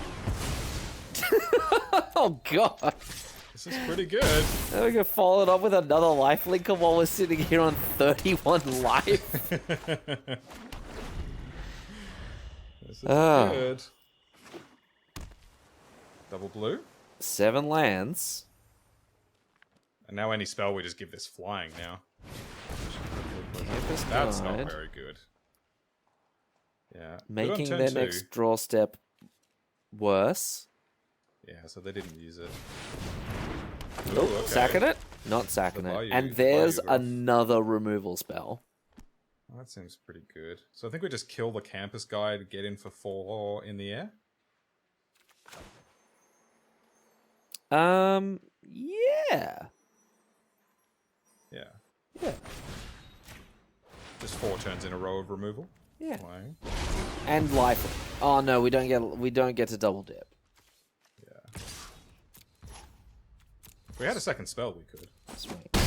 Oh god. This is pretty good. Then we can follow it up with another lifelinker while we're sitting here on 31 life. This is good. Double blue. 7 lands. And now any spell we just give this flying now. Campus That's Guide. not very good. Yeah. Making Good on their turn 2. next draw step worse. Yeah, so they didn't use it. Oh, Ooh, okay. sacking it? Not sacking The it. Bayou- And the there's Bayou Growth. another removal spell. Well, that seems pretty good. So I think we just kill the campus guy to get in for 4 in the air. Yeah. Yeah. Yeah. Just 4 turns in a row of removal. Yeah. Flying. And life. Oh no, we don't get to double dip. Yeah. If we had a second spell, we could. Sweet. And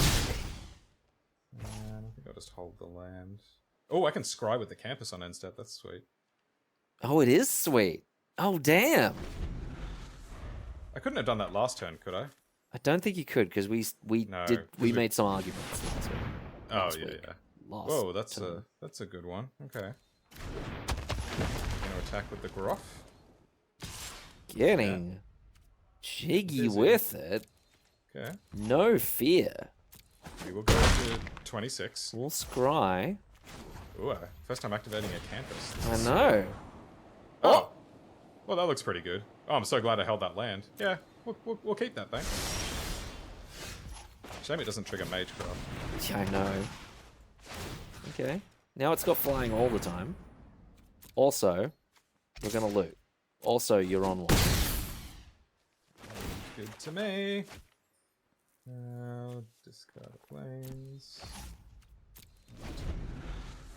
I think I'll just hold the land. Oh, I can scry with the campus on instead. That's sweet. Oh, it is sweet. Oh damn. I couldn't have done that last turn, could I? I don't think you could because we No, 'cause we- made some arguments last week. Oh Last yeah, week. yeah. Last Whoa, that's turn. a good one. Okay. Gonna attack with the Groff. Getting jiggy Busy. with it. Okay. No fear. We will go to 26. We'll scry. Ooh, first time activating a campus. This I is- know. Oh! Well, that looks pretty good. Oh, I'm so glad I held that land. Yeah, we'll keep that thing. Shame it doesn't trigger Magecraft. Yeah, I know. Okay. Now it's got flying all the time. Also, we're gonna loot. Also, you're on one. Good to me. Now, discard planes.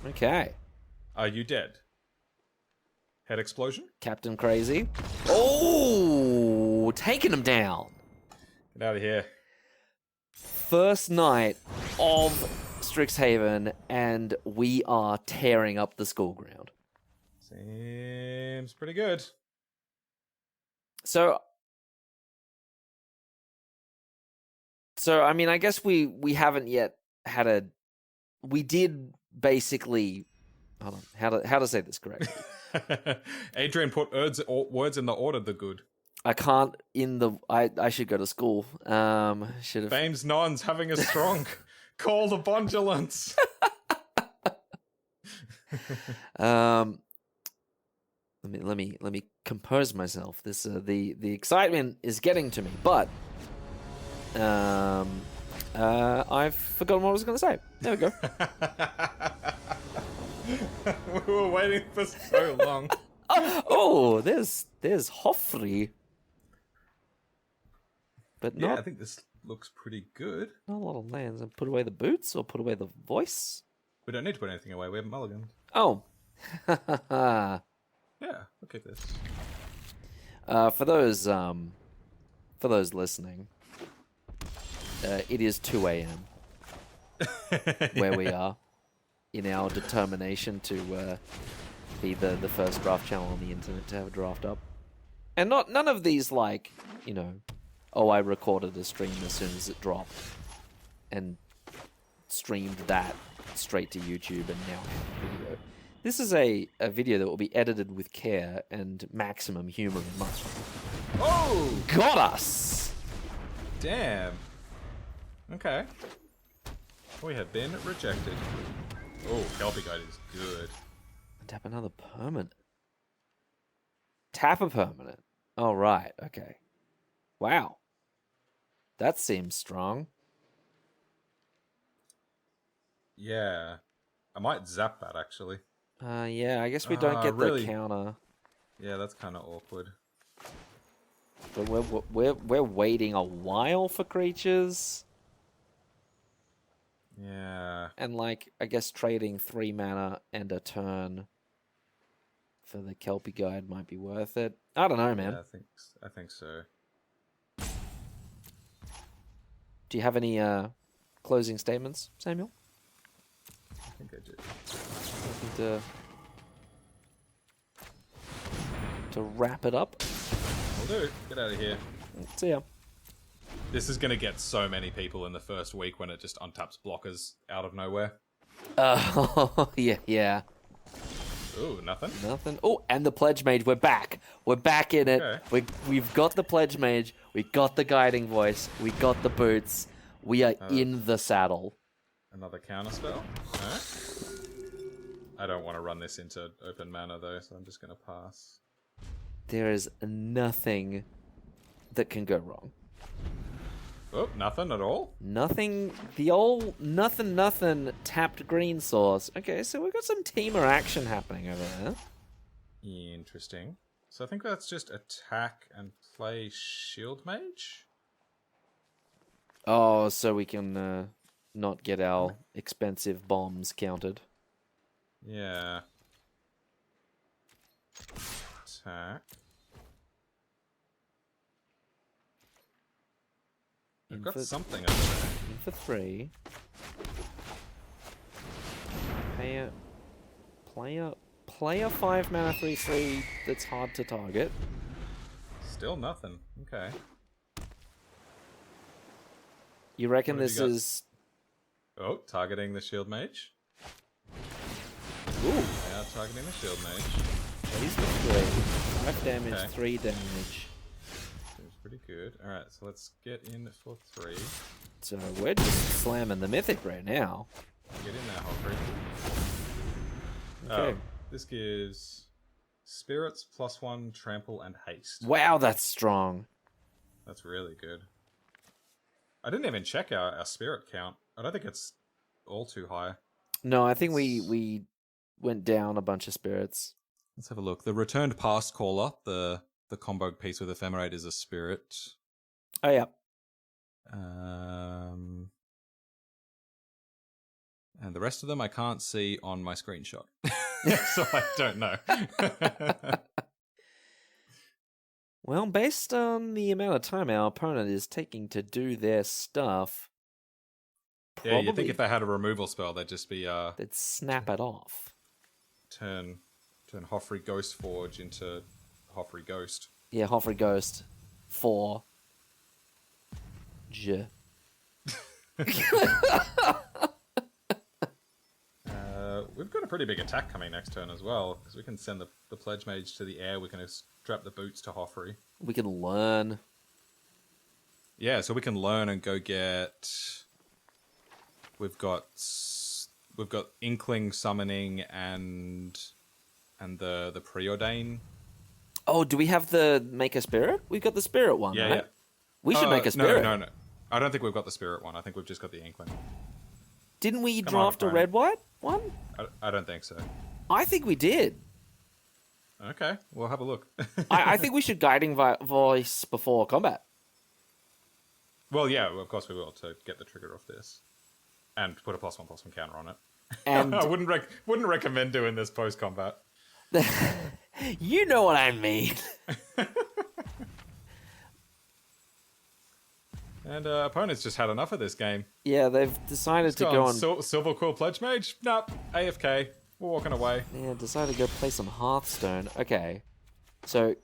Okay. Are you dead? Head explosion? Captain Crazy. Oh, taking him down. Get out of here. First night of Strixhaven, and we are tearing up the school ground. Seems pretty good. So I mean, I guess we haven't yet had a. We did basically. Hold on. How to say this correctly? Adrian put words in the order the good. I can't in the. I should go to school. Should have. Fame's non's having a strong. Call the bondulance. Let me compose myself. This the excitement is getting to me, but I've forgotten what I was going to say. There we go. We were waiting for so long. Oh, there's Hoffrey, but Yeah, I not think this looks pretty good. not a lot of lands. And put away the boots or put away the voice. We don't need to put anything away. We have mulligan. Oh. Yeah, look at this. For those listening, it is 2 a.m. where we are in our determination to be the first draft channel on the internet to have a draft up, and none of these like oh, I recorded a stream as soon as it dropped and streamed that straight to YouTube and now have a video. This is a video that will be edited with care and maximum humor and muscle. Oh! Got us! Damn. Okay. We have been rejected. Oh, Kelpie Guide is good. Tap another permanent. Tap a permanent. Oh, right. Okay. Wow. That seems strong. Yeah. I might zap that, actually. Yeah, I guess we don't get really? the counter. Yeah, that's kind of awkward. But we're waiting a while for creatures. Yeah. And, like, I guess trading 3 mana and a turn for the Kelpie Guide might be worth it. I don't know, man. Yeah, I think so. Do you have any closing statements, Samuel? I think I do. Looking to wrap it up. Will do. Get out of here. See ya. This is going to get so many people in the first week when it just untaps blockers out of nowhere. Yeah. Ooh, nothing? Nothing. Oh, and the Pledge Mage. We're back. We're back in it. Okay. We've got the Pledge Mage. We got the Guiding Voice. We got the boots. We are in the saddle. Another counter spell? No? I don't want to run this into open mana, though, so I'm just going to pass. There is nothing that can go wrong. Oh, nothing at all? Nothing. The old nothing tapped green source. Okay, so we've got some teamer action happening over there. Interesting. So I think that's just attack and play Shield Mage? Oh, so we can not get our expensive bombs counted. Yeah. Attack. I've got something over there. In for 3. Play a 5 mana 3/3 that's hard to target. Still nothing. Okay. You reckon What have this you got? is... Oh, targeting the Shield Mage. Ooh! They are targeting the Shield Mage. Plays for 3. 5 damage, Okay. 3 damage. Seems pretty good. Alright, so let's get in for 3. So we're just slamming the Mythic right now. Get in there, Hopper. Okay. Oh, this gives Spirits +1, Trample, and Haste. Wow, that's strong. That's really good. I didn't even check our Spirit count. I don't think it's all too high. No, I think we went down a bunch of spirits. Let's have a look. The Returned Past Caller, the combo piece with Ephemerate, is a Spirit. Oh, yeah. And the rest of them I can't see on my screenshot. So I don't know. Well, based on the amount of time our opponent is taking to do their stuff, Yeah, you think if they had a removal spell, they'd just be they'd snap it off. turn Hoffrey Ghost Forge into Hoffrey Ghost. Yeah, Hoffrey Ghost 4. J. We've got a pretty big attack coming next turn as well, because we can send the Pledge Mage to the air. We can strap the boots to Hoffrey. We can learn. Yeah, so we can learn and go get. We've got Inkling Summoning and the Preordain. Oh, do we have the Make a Spirit? We've got the Spirit one, Yeah, right? yeah. We should make a Spirit. No. I don't think we've got the Spirit one. I think we've just got the Inkling. Didn't we Come draft on, a Brian. red-white one? I don't think so. I think we did. Okay, we'll have a look. I think we should Guiding Voice before combat. Well, yeah, of course we will, to get the trigger off this. And put a +1/+1 counter on it. And I wouldn't recommend doing this post-combat. you know what I mean. And opponents just had enough of this game. Yeah, they've decided to go on. Silver Quill Pledge Mage? Nope. AFK. We're walking away. Yeah, decided to go play some Hearthstone. Okay. So,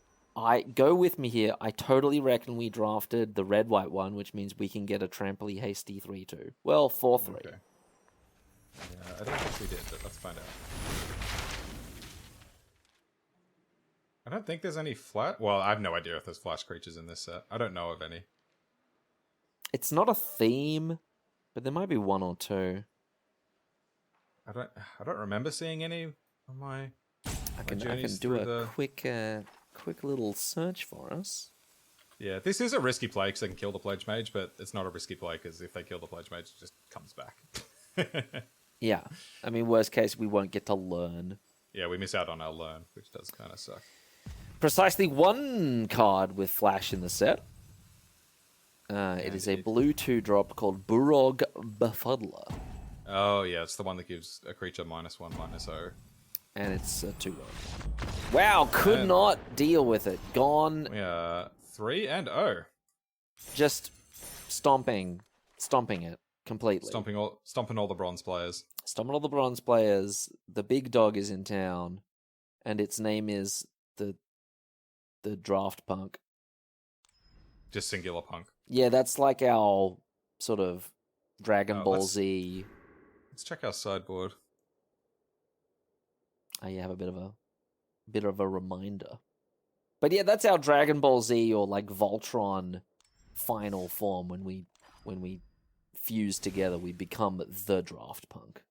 go with me here. I totally reckon we drafted the red-white one, which means we can get a Trampoly Hasty 3/2. Well, 4/3. Okay. Yeah, I don't think we did, but let's find out. I don't think there's any flat... Well, I have no idea if there's flash creatures in this set. I don't know of any. It's not a theme, but there might be 1 or 2. I don't remember seeing any on my. I can journeys do through a quick little search for us. Yeah, this is a risky play because they can kill the Pledge Mage, but it's not a risky play because if they kill the Pledge Mage, it just comes back. Yeah, I mean, worst case, we won't get to learn. Yeah, we miss out on our learn, which does kind of suck. Precisely one card with flash in the set. It is a blue 2-drop called Burog Befuddler. Oh, yeah, it's the one that gives a creature -1/-0. And it's a 2-1. Wow, could not deal with it. Gone. We are 3-0. Just stomping it completely. Stomping all the bronze players. Stomping all the bronze players. The big dog is in town, and its name is the Draft Punk. Just singular punk. Yeah, that's like our sort of Dragon Ball Z. Let's check our sideboard. You have a bit of a reminder. But yeah, that's our Dragon Ball Z or like Voltron final form. When we fuse together, we become the Draft Punk.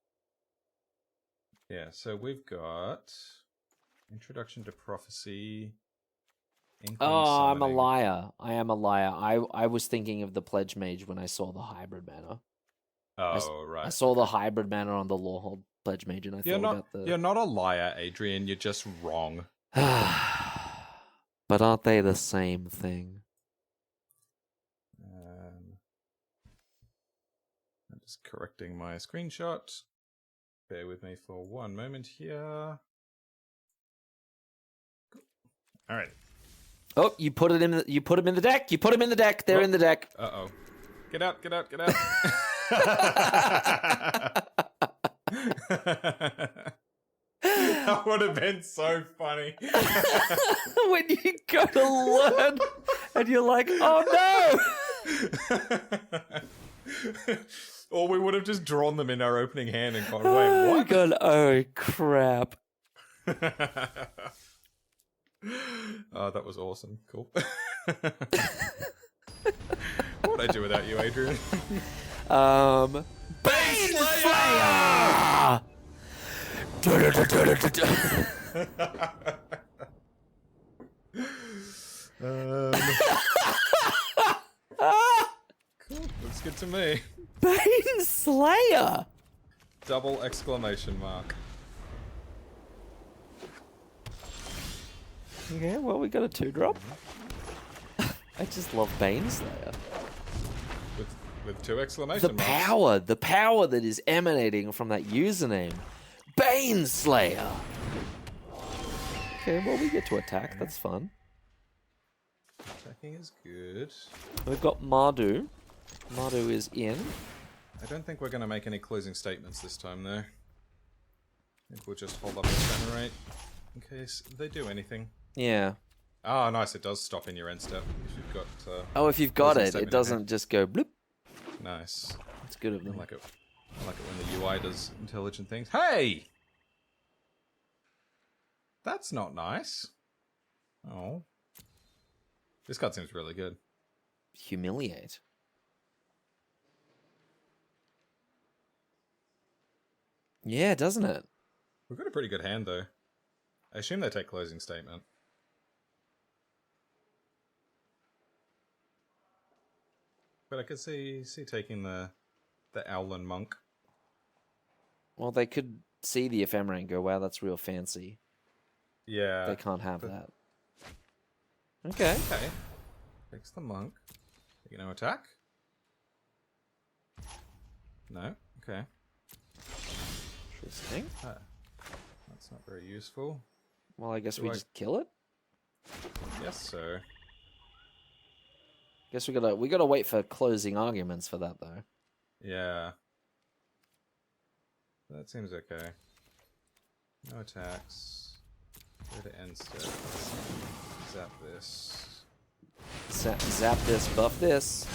Yeah, so we've got Introduction to Prophecy. Oh, I'm a liar. I am a liar. I was thinking of the Pledge Mage when I saw the hybrid mana. Oh, right. I saw the hybrid mana on the Lorehold Pledge Mage, and I thought about the... You're not a liar, Adrian. You're just wrong. But aren't they the same thing? I'm just correcting my screenshot. Bear with me for one moment here. Cool. All right. Oh, you put him in the deck. You put him in the deck. They're in the deck. Uh-oh. Get out. That would have been so funny. When you go to learn and you're like, oh no! Or we would have just drawn them in our opening hand and gone, wait, what? God, oh crap. Oh, that was awesome. Cool. What would I do without you, Adrian? Bane Slayer! Cool. Looks good to me. Bane Slayer! Double exclamation mark. Okay, well, we got a 2-drop. I just love Bane Slayer. With 2 exclamation marks. The power that is emanating from that username. Bane Slayer! Okay, well, we get to attack. That's fun. Attacking is good. We've got Mardu. Mardu is in. I don't think we're going to make any closing statements this time, though. I think we'll just hold up the generate in case they do anything. Yeah. Oh, nice. It does stop in your end step if you've got... if you've got it, it doesn't just go bloop. Nice. It's good of them. I like it when the UI does intelligent things. Hey! That's not nice. Oh. This card seems really good. Humiliate. Yeah, doesn't it? We've got a pretty good hand, though. I assume they take closing statement. But I could see taking the Owlin Monk. Well, they could see the ephemera and go, wow, that's real fancy. Yeah. They can't have that. Okay. Okay. Takes the Monk. You gonna attack? No? Okay. Interesting. That's not very useful. Well, I guess we just kill it? Yes, sir. Guess we gotta wait for closing arguments for that though. Yeah. That seems okay. No attacks. Go to end step. Zap this. Zap this, buff this.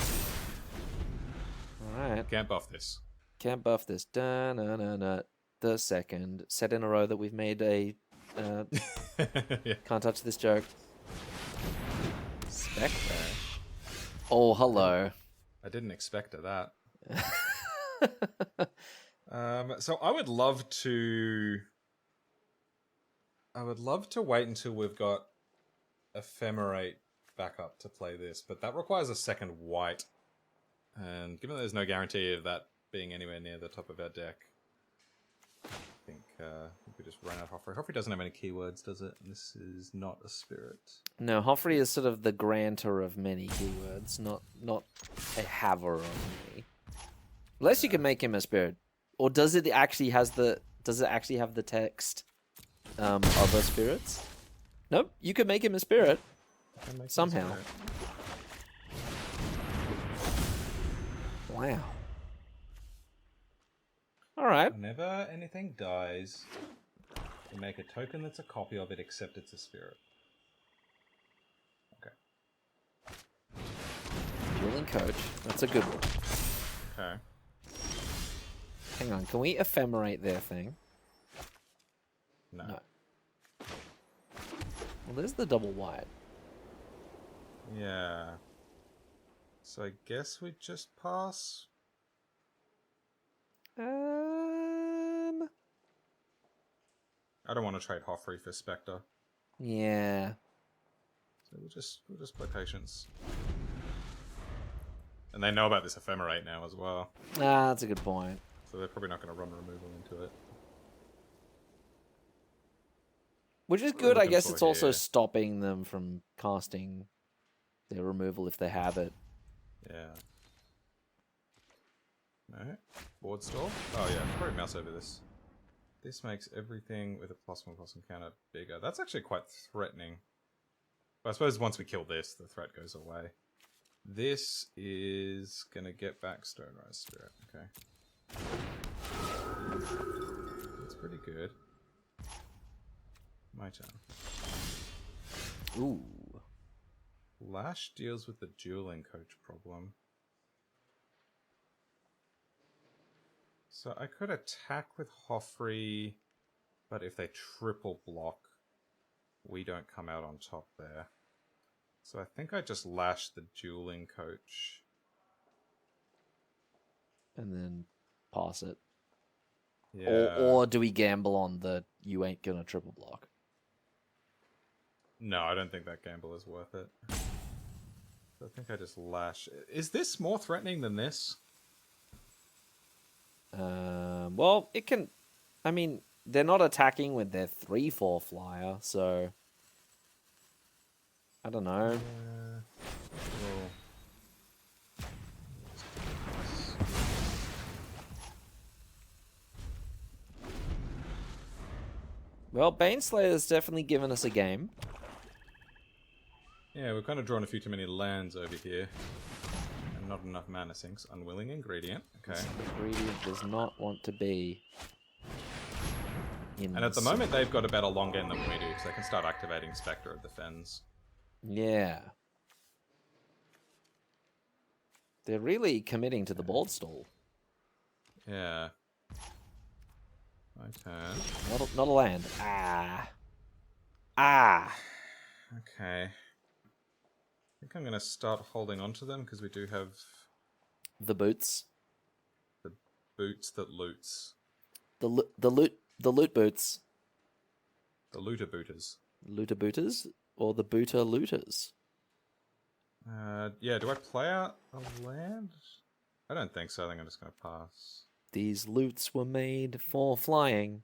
Alright. Can't buff this. Can't buff this. Da-na-na-na. The second set in a row that we've made a Yeah. can't touch this joke. Spectre. Oh, hello. I didn't expect that. So I would love to wait until we've got Ephemerate back up to play this, but that requires a second white. And given there's no guarantee of that being anywhere near the top of our deck, I think we just ran out Hoffrey. Hoffrey doesn't have any keywords, does it? This is not a spirit. No, Hoffrey is sort of the granter of many keywords, not a haver of many. Unless you can make him a spirit. Or does it actually have the text other spirits? Nope, you could make him a spirit somehow. Wow. All right. Whenever anything dies, you make a token that's a copy of it, except it's a spirit. Okay. Dueling Coach. That's a good one. Okay. Hang on, can we ephemerate their thing? No. Well, there's the double white. Yeah. So I guess we just pass. I don't want to trade Hoffrey for Spectre. Yeah. So we'll just play Patience. And they know about this Ephemerate now as well. Ah, that's a good point. So they're probably not going to run removal into it. Which is good, I guess it's also stopping them from casting their removal if they have it. Yeah. No. Board stall? Oh yeah, probably mouse over this. This makes everything with a +1/+1 counter bigger. That's actually quite threatening. But I suppose once we kill this, the threat goes away. This is gonna get back Stonerise Spirit. Okay. That's pretty good. My turn. Ooh. Lash deals with the dueling coach problem. So I could attack with Hoffrey, but if they triple block, we don't come out on top there. So I think I just lash the dueling coach. And then pass it. Yeah. Or do we gamble on the you ain't gonna triple block? No, I don't think that gamble is worth it. So I think I just lash. Is this more threatening than this? Well, it can... I mean, they're not attacking with their 3/4 flyer, so... I don't know. Well, Baneslayer's definitely given us a game. Yeah, we've kind of drawn a few too many lands over here. And not enough mana sinks. Unwilling ingredient. Okay. This ingredient does not want to be... And at the moment, they've got a better long end than we do, because they can start activating Spectre of the Fens. Yeah. They're really committing to the board stall. Yeah. My turn. Not a land. Ah. Ah. Okay. I think I'm going to start holding on to them, because we do have... The boots. The boots that loots. The loot boots. The looter booters. Looter booters? Or the booter looters? Yeah, do I play out a land? I don't think so. I think I'm just going to pass. These loots were made for flying,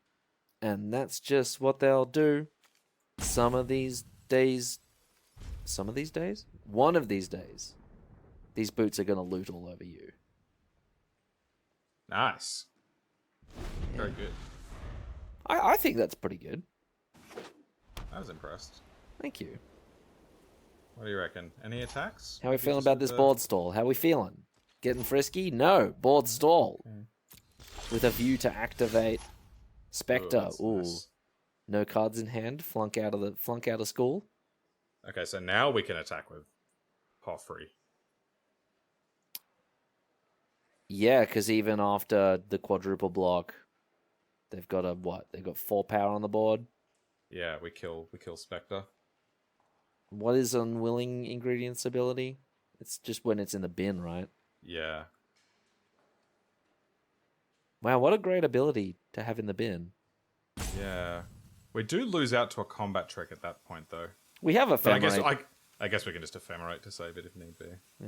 and that's just what they'll do. Some of these days... Some of these days? One of these days. These boots are going to loot all over you. Nice. Yeah. Very good. I think that's pretty good. I was impressed. Thank you. What do you reckon? Any attacks? How are we feeling about this board stall? How are we feeling? Getting frisky? No. Board stall. Okay. With a view to activate Spectre. Ooh. Nice. No cards in hand. Flunk out of school. Okay, so now we can attack with Hoffrey. Yeah, because even after the quadruple block, they've got a what? They've got 4 power on the board. Yeah, we kill Spectre. What is unwilling ingredients ability? It's just when it's in the bin, right? Yeah. Wow, what a great ability to have in the bin. Yeah. We do lose out to a combat trick at that point, though. We have Ephemerate. But I guess we can just Ephemerate to save it if need be. Yeah.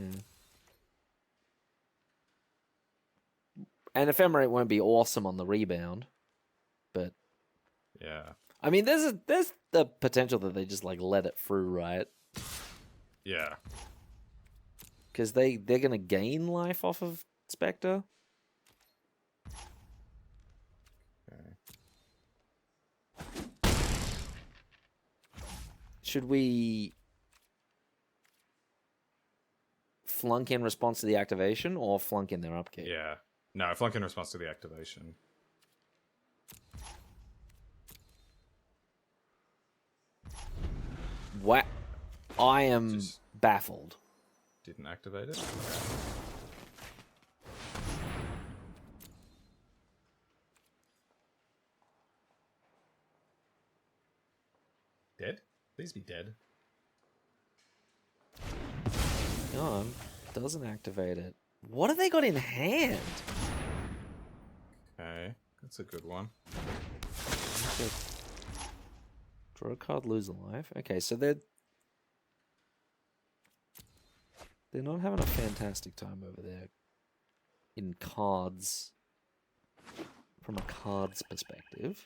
And Ephemerate won't be awesome on the rebound, but yeah. I mean, there's the potential that they just like let it through, right? Yeah. Because they're gonna gain life off of Spectre. Okay. Should we flunk in response to the activation or flunk in their upkeep? Yeah. No, flunk in response to the activation. What? I am baffled. Didn't activate it? Dead? Please be dead. No, doesn't activate it. What have they got in hand? Okay, that's a good one. Draw a card, lose a life. Okay, so they're not having a fantastic time over there in cards from a cards perspective.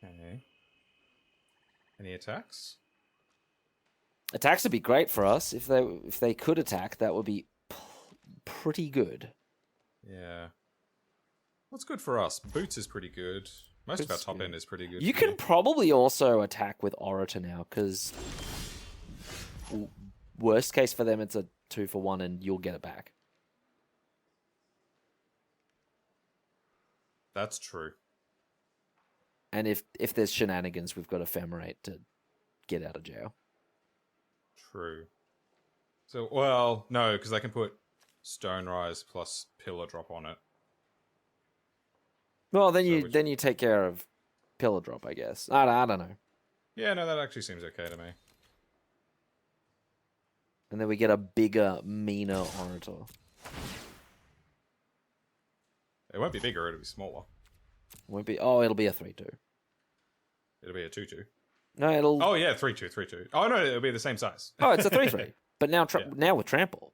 Okay. Any attacks? Attacks would be great for us if they could attack. That would be pretty good. Yeah. What's good for us? Boots is pretty good. Most of our top end is pretty good. You can probably also attack with Orator now, because worst case for them, it's a 2-for-1 and you'll get it back. That's true. And if there's shenanigans, we've got Ephemerate to get out of jail. True. So, well, no, because they can put Stone Rise plus Pillar Drop on it. Well, then you take care of Pillar Drop, I guess. I don't know. Yeah, no, that actually seems okay to me. And then we get a bigger, meaner Orator. It won't be bigger, it'll be smaller. Won't be. Oh, it'll be a 3/2. It'll be a 2/2. No, it'll. Oh, yeah, 3/2, 3/2. Oh, no, it'll be the same size. Oh, it's a 3/3. But now, Yeah. now with Trample.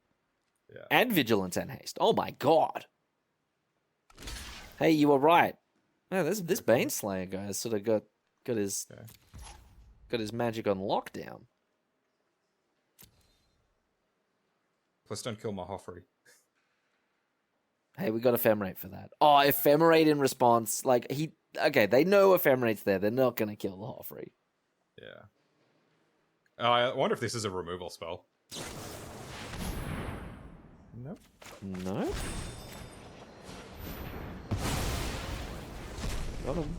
Yeah. And Vigilance and Haste. Oh my god. Hey, you were right. Yeah, this Baneslayer guy has sort of got his magic on lockdown. Plus, don't kill my Hoffrey. Hey, we got Ephemerate for that. Oh, Ephemerate in response. Like, okay, they know Ephemerate's there. They're not going to kill the Hoffrey. Yeah. I wonder if this is a removal spell. Nope. No? Got him.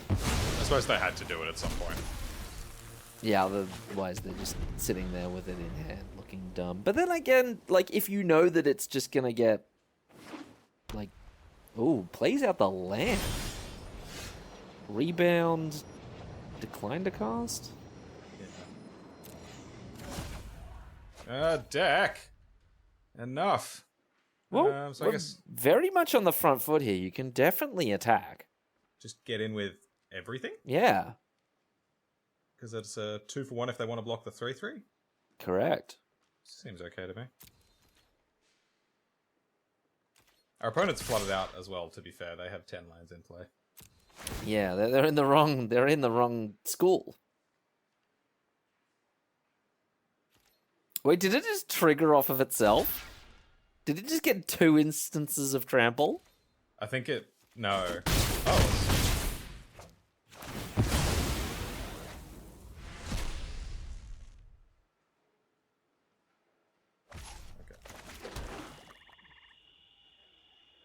I suppose they had to do it at some point. Yeah, otherwise they're just sitting there with it in hand, looking dumb. But then again, like, if you know that it's just gonna get, like, ooh, plays out the land. Rebound, decline to cast? Deck! Enough. Well, So I guess very much on the front foot here. You can definitely attack. just get in with everything? Yeah, Because it's a 2-for-1 if they want to block the 3/3? correct. Seems okay to me. Our opponents flooded out as well, to be fair. They have 10 lands in play. Yeah, they're in the wrong school. Wait, did it just trigger off of itself? Did it just get 2 instances of trample? I think it... No. Oh. Okay.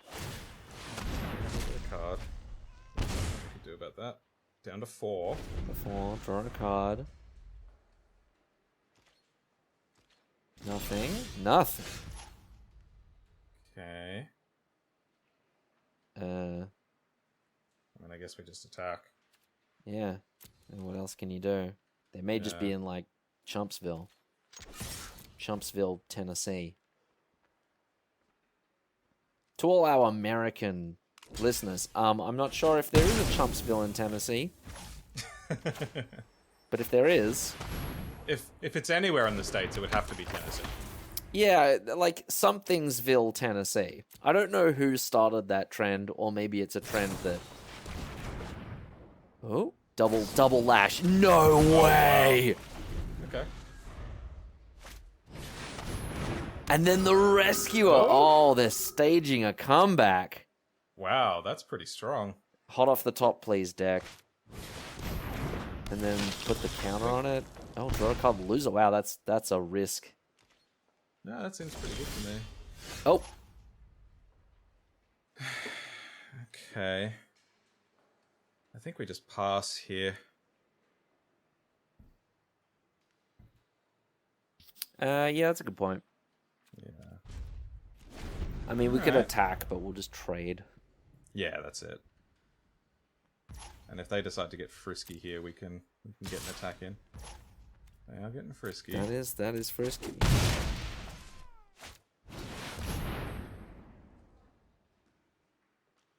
Get a card. What can do about that? Down to 4. Before, draw a card. Nothing. Nothing. Okay. Uh, I mean, I guess we just attack. yeah. And what else can you do? They may just be Yeah. in, like, Chumpsville, Tennessee. To all our American listeners, I'm not sure if there is a Chumpsville in Tennessee. But if there is... If it's anywhere in the States, it would have to be Tennessee. Yeah, like Somethingsville, Tennessee. I don't know who started that trend, or maybe it's a trend that... Oh, double lash. No way! Okay. And then the Rescuer. Oh, they're staging a comeback. Wow, that's pretty strong. Hot off the top, please, deck. And then put the counter on it. Oh, draw a card, loser. Wow, that's a risk. No, that seems pretty good to me. Oh. Okay. I think we just pass here. Yeah, that's a good point. Yeah. I mean, we could attack, but we'll just trade. Yeah, that's it. And if they decide to get frisky here, we can get an attack in. They are getting frisky. That is frisky.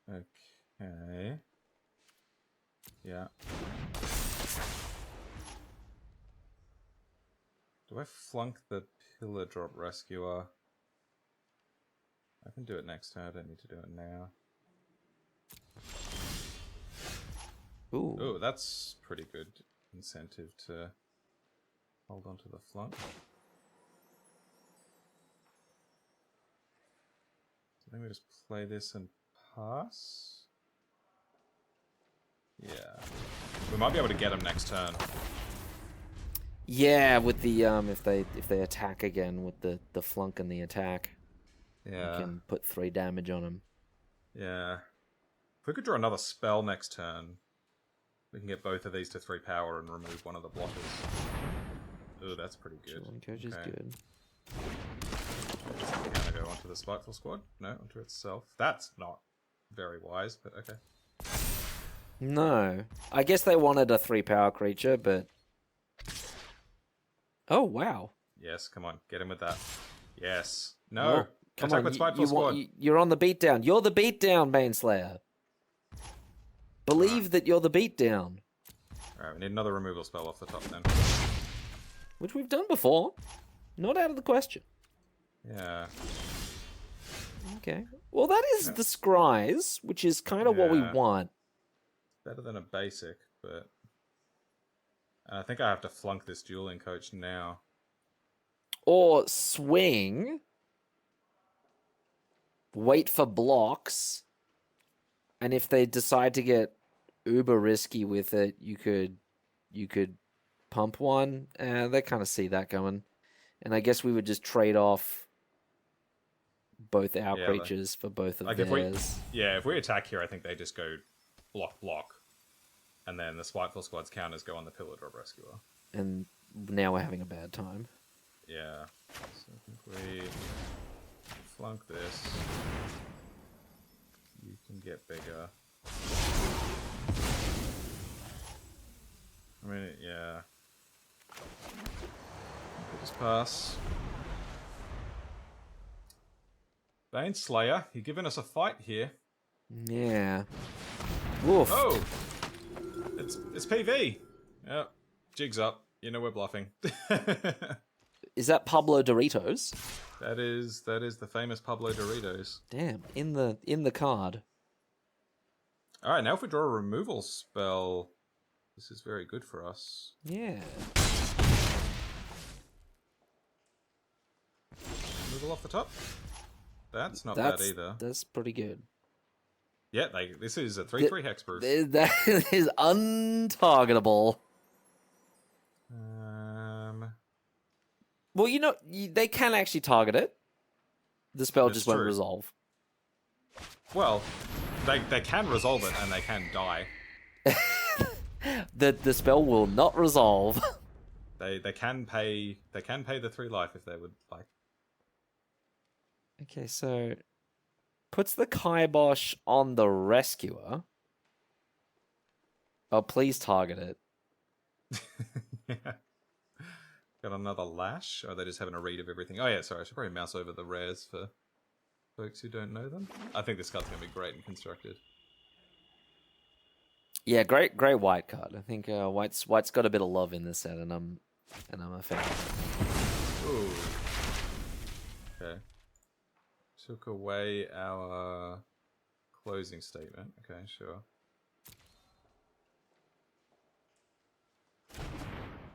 Okay. Yeah. Do I flunk the pillar drop rescuer? I can do it next turn. I don't need to do it now. Ooh. Oh, that's pretty good incentive to hold on to the flunk. So I think we just play this and pass. Yeah. We might be able to get him next turn. Yeah, with the if they attack again with the flunk and the attack. Yeah. We can put 3 damage on him. Yeah. If we could draw another spell next turn, we can get both of these to 3 power and remove one of the blockers. Ooh, that's pretty good. Coach is good. Can I go onto the Spiteful Squad? No, onto itself. That's not very wise, but okay. No. I guess they wanted a 3 power creature, but... Oh, wow. Yes, come on, get him with that. Yes. No. Well, come attack on, with Spiteful Squad. You're on the beatdown. You're the beatdown, Baneslayer. Believe that you're the beatdown. Alright, we need another removal spell off the top then. Which we've done before. Not out of the question. Yeah. Okay. Well, that is the Scries, which is kind of what we want. Better than a basic, but... And I think I have to flunk this dueling coach now. Or swing. Wait for blocks. And if they decide to get uber risky with it, you could pump one. They kind of see that coming. And I guess we would just trade off both our creatures for both of theirs. If we attack here, I think they just go block. And then the Spiteful Squad's counters go on the Pillar Drop Rescuer. And now we're having a bad time. Yeah. So I think we flunk this. You can get bigger. I mean, yeah. Just pass. Bane Slayer, you're giving us a fight here. Yeah. Woof. Oh! It's PV! Yep. Jig's up. You know we're bluffing. Is that Pablo Doritos? That is the famous Pablo Doritos. Damn, in the card. Alright, now if we draw a removal spell, this is very good for us. Yeah. Removal off the top? That's not bad either. That's pretty good. Yeah, this is a 3/3 hexproof. That is untargetable. Well, they can actually target it. The spell just won't resolve. Well, they can resolve it and they can die. The spell will not resolve. They can pay the 3 life if they would like. Okay, so puts the kibosh on the rescuer. Oh, please target it. Yeah. Got another lash? Or are they just having a read of everything? Oh yeah, sorry, I should probably mouse over the rares for folks who don't know them. I think this card's going to be great and constructed. Yeah, great white card. I think white's got a bit of love in this set, and I'm a fan. Ooh. Okay. Took away our closing statement. Okay, sure.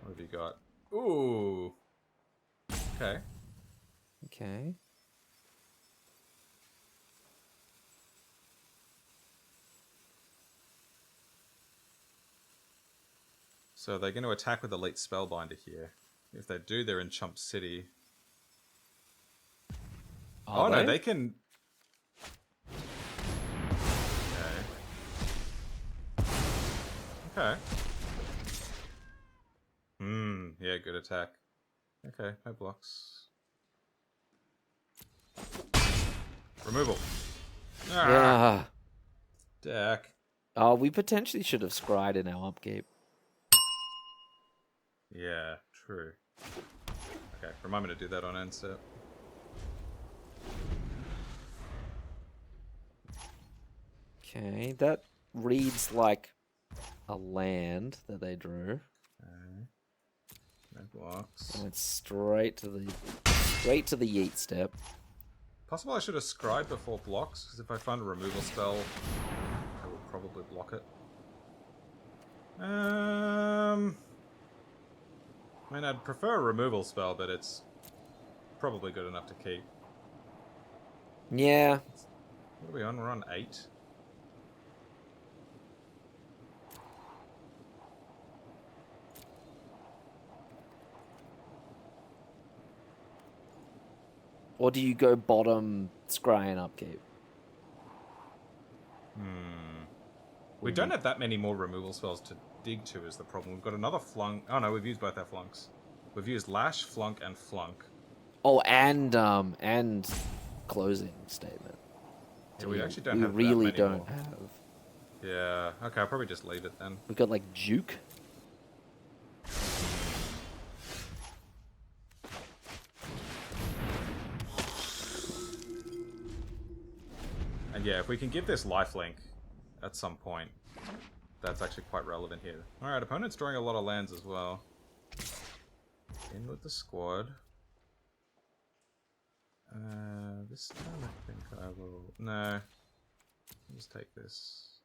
What have you got? Ooh. Okay. Okay. So they're going to attack with Elite Spellbinder here. If they do, they're in Chump City. Oh no, they can... Okay. Okay. Yeah, good attack. Okay, no blocks. Removal. Yeah. Deck. Oh, we potentially should have scryed in our upkeep. Yeah, true. Okay, remind me to do that on end step. Okay, that reads like a land that they drew. Okay. No blocks. And it's straight to the yeet step. Possible I should have scribed before blocks, because if I find a removal spell, I will probably block it. I mean, I'd prefer a removal spell, but it's probably good enough to keep. Yeah. What are we on? We're on 8. Or do you go bottom scry and upkeep? We don't have that many more removal spells to dig to is the problem. We've got another flunk. Oh no, we've used both our flunks. We've used Lash, Flunk, and Flunk. Oh, and closing statement. Yeah, we actually don't have We really that many don't more. have. Yeah, okay, I'll probably just leave it then. We got like Juke. And yeah, if we can give this lifelink at some point, that's actually quite relevant here. Alright, opponent's drawing a lot of lands as well. In with the squad. This time I think I will... No. I'll just take this.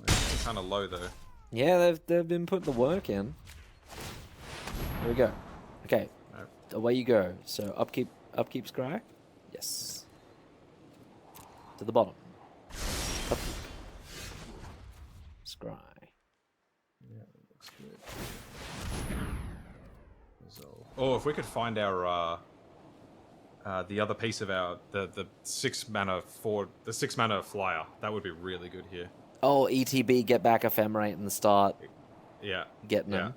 It's kind of low though. Yeah, they've been putting the work in. Here we go. Okay. Nope. Away you go. So upkeep scry. Yes. To the bottom. Upkeep. Scry. Yeah, that looks good. Resolve. Oh, if we could find our the other piece of our the 6 mana flyer, that would be really good here. Oh, ETB, get back Ephemerate in the start. Yeah. Getting them.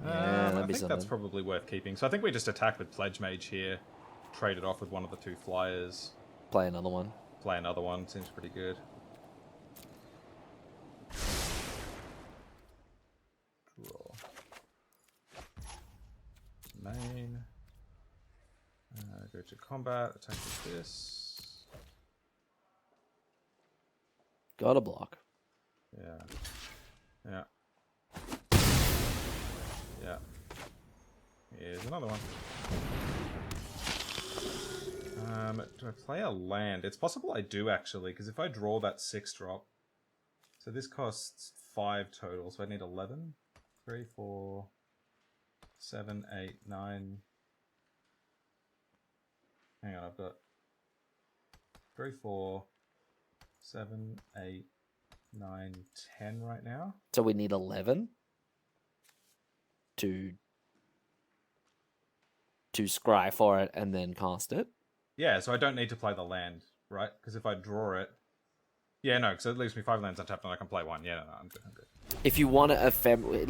Yeah, I think that's probably worth keeping. So I think we just attack with Pledge Mage here, trade it off with one of the 2 flyers. Play another one. Play another one, seems pretty good. Draw. Main. Go to combat, attack with this. Got a block. Yeah. Yeah. Yeah. Here's another one. Do I play a land? It's possible I do actually, because if I draw that 6-drop, so this costs 5 total, so I need 11. 3, 4, 7, 8, 9. Hang on, I've got 3, 4, 7, 8, 9, 10 right now. So we need 11 to scry for it and then cast it. Yeah, so I don't need to play the land, right? Because if I draw it... Yeah, no, because it leaves me 5 lands untapped and I can play 1. Yeah, no, I'm good, I'm good. If you want to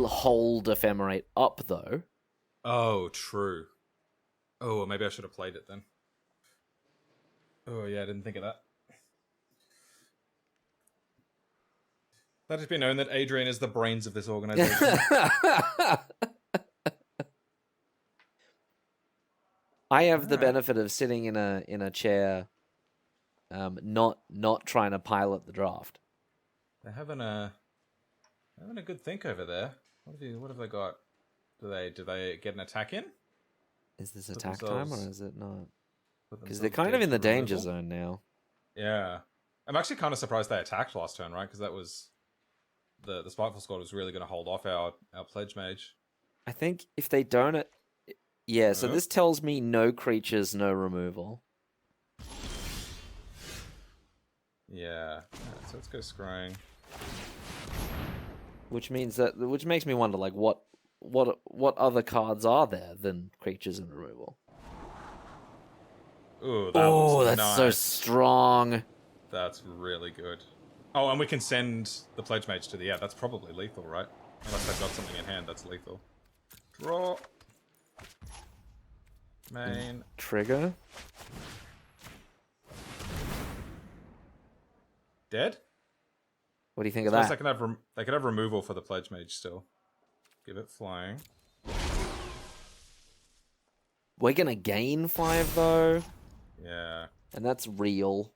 hold Ephemerate up, though... Oh, true. Oh, well, maybe I should have played it then. Oh, yeah, I didn't think of that. Let it be known that Adrian is the brains of this organization. I have the Alright. benefit of sitting in a chair, not trying to pilot the draft. They're having a good think over there. What have they got? Do they get an attack in? Is this Put attack time or themselves- is it not? put Because they're themselves kind of deep in the for danger removal? zone now. Yeah. I'm actually kind of surprised they attacked last turn, right? Because that was the Spiteful Squad was really going to hold off our Pledge Mage. I think if they don't, yeah. So Nope. this tells me no creatures, no removal. Yeah. Alright, so let's go scrying. Which makes me wonder, like, what other cards are there than creatures and removal? Ooh, that Oh, looks that's so nice. strong. That's really good. Oh, and we can send the Pledge Mage to the... Yeah, that's probably lethal, right? Unless they've got something in hand that's lethal. Draw. Main. Trigger. Dead? What do you think of Suppose that? they could have removal for the Pledge Mage still. Give it flying. We're gonna gain 5 though, Yeah. and that's real.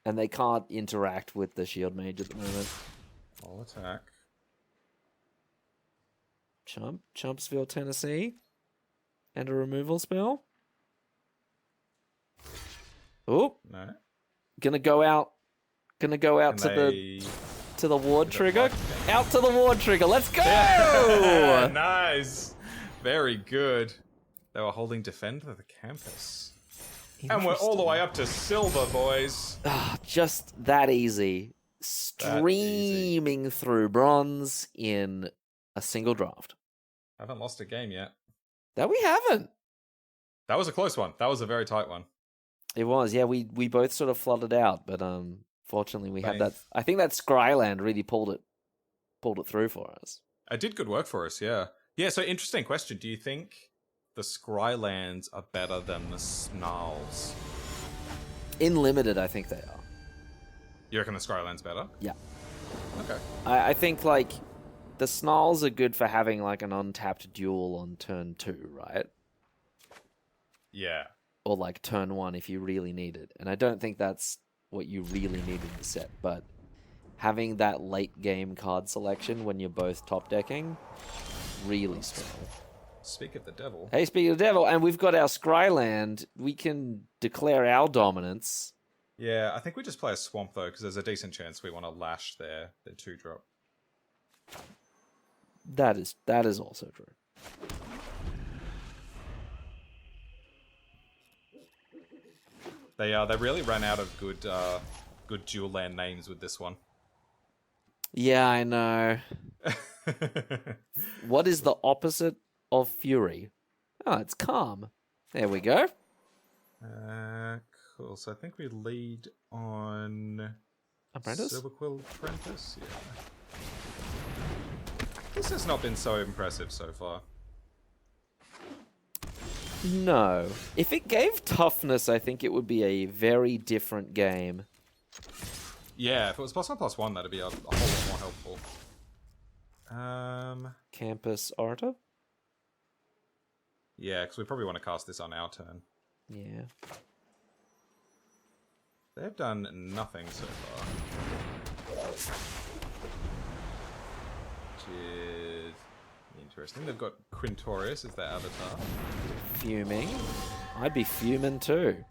And they can't interact with the Shield Mage at the moment. All attack. Chumpsville, Tennessee, and a removal spell. Oh, No. gonna go out Can to the ward Is it trigger. black? Out to the ward trigger. Let's go! Yeah, nice. Very good. They were holding defend for the campus. And we're all the way up to silver, boys. Ah, just that easy. Streaming through bronze in a single draft. Haven't lost a game yet. That we haven't. That was a close one. That was a very tight one. It was, yeah. We both sort of flooded out, but fortunately we had Bang. that. I think that Scryland really pulled it through for us. It did good work for us, yeah. Yeah, so interesting question. Do you think the Scrylands are better than the Snarls? In limited, I think they are. You reckon the Scrylands better? Yeah. Okay. I think like the Snarls are good for having like an untapped duel on turn 2, right? Yeah. Or like turn 1 if you really need it. And I don't think that's what you really need in the set, but having that late game card selection when you're both top decking, really strong. Speak of the devil. Hey, speaking of the devil, and we've got our Scryland, we can declare our dominance. Yeah, I think we just play a Swamp, though, because there's a decent chance we want to lash their 2-drop. That is also true. They really ran out of good dual land names with this one. Yeah, I know. What is the opposite of fury? Oh, it's calm. There we go. Cool. So I think we lead on Apprentice? Silverquill Apprentice. Yeah. This has not been so impressive so far. No. If it gave toughness, I think it would be a very different game. Yeah, if it was +1/+1, that'd be a whole lot more helpful. Campus Orator? Yeah, because we probably want to cast this on our turn. Yeah. They've done nothing so far. Which is interesting. They've got Quintorius as their avatar. Fuming. I'd be fuming too.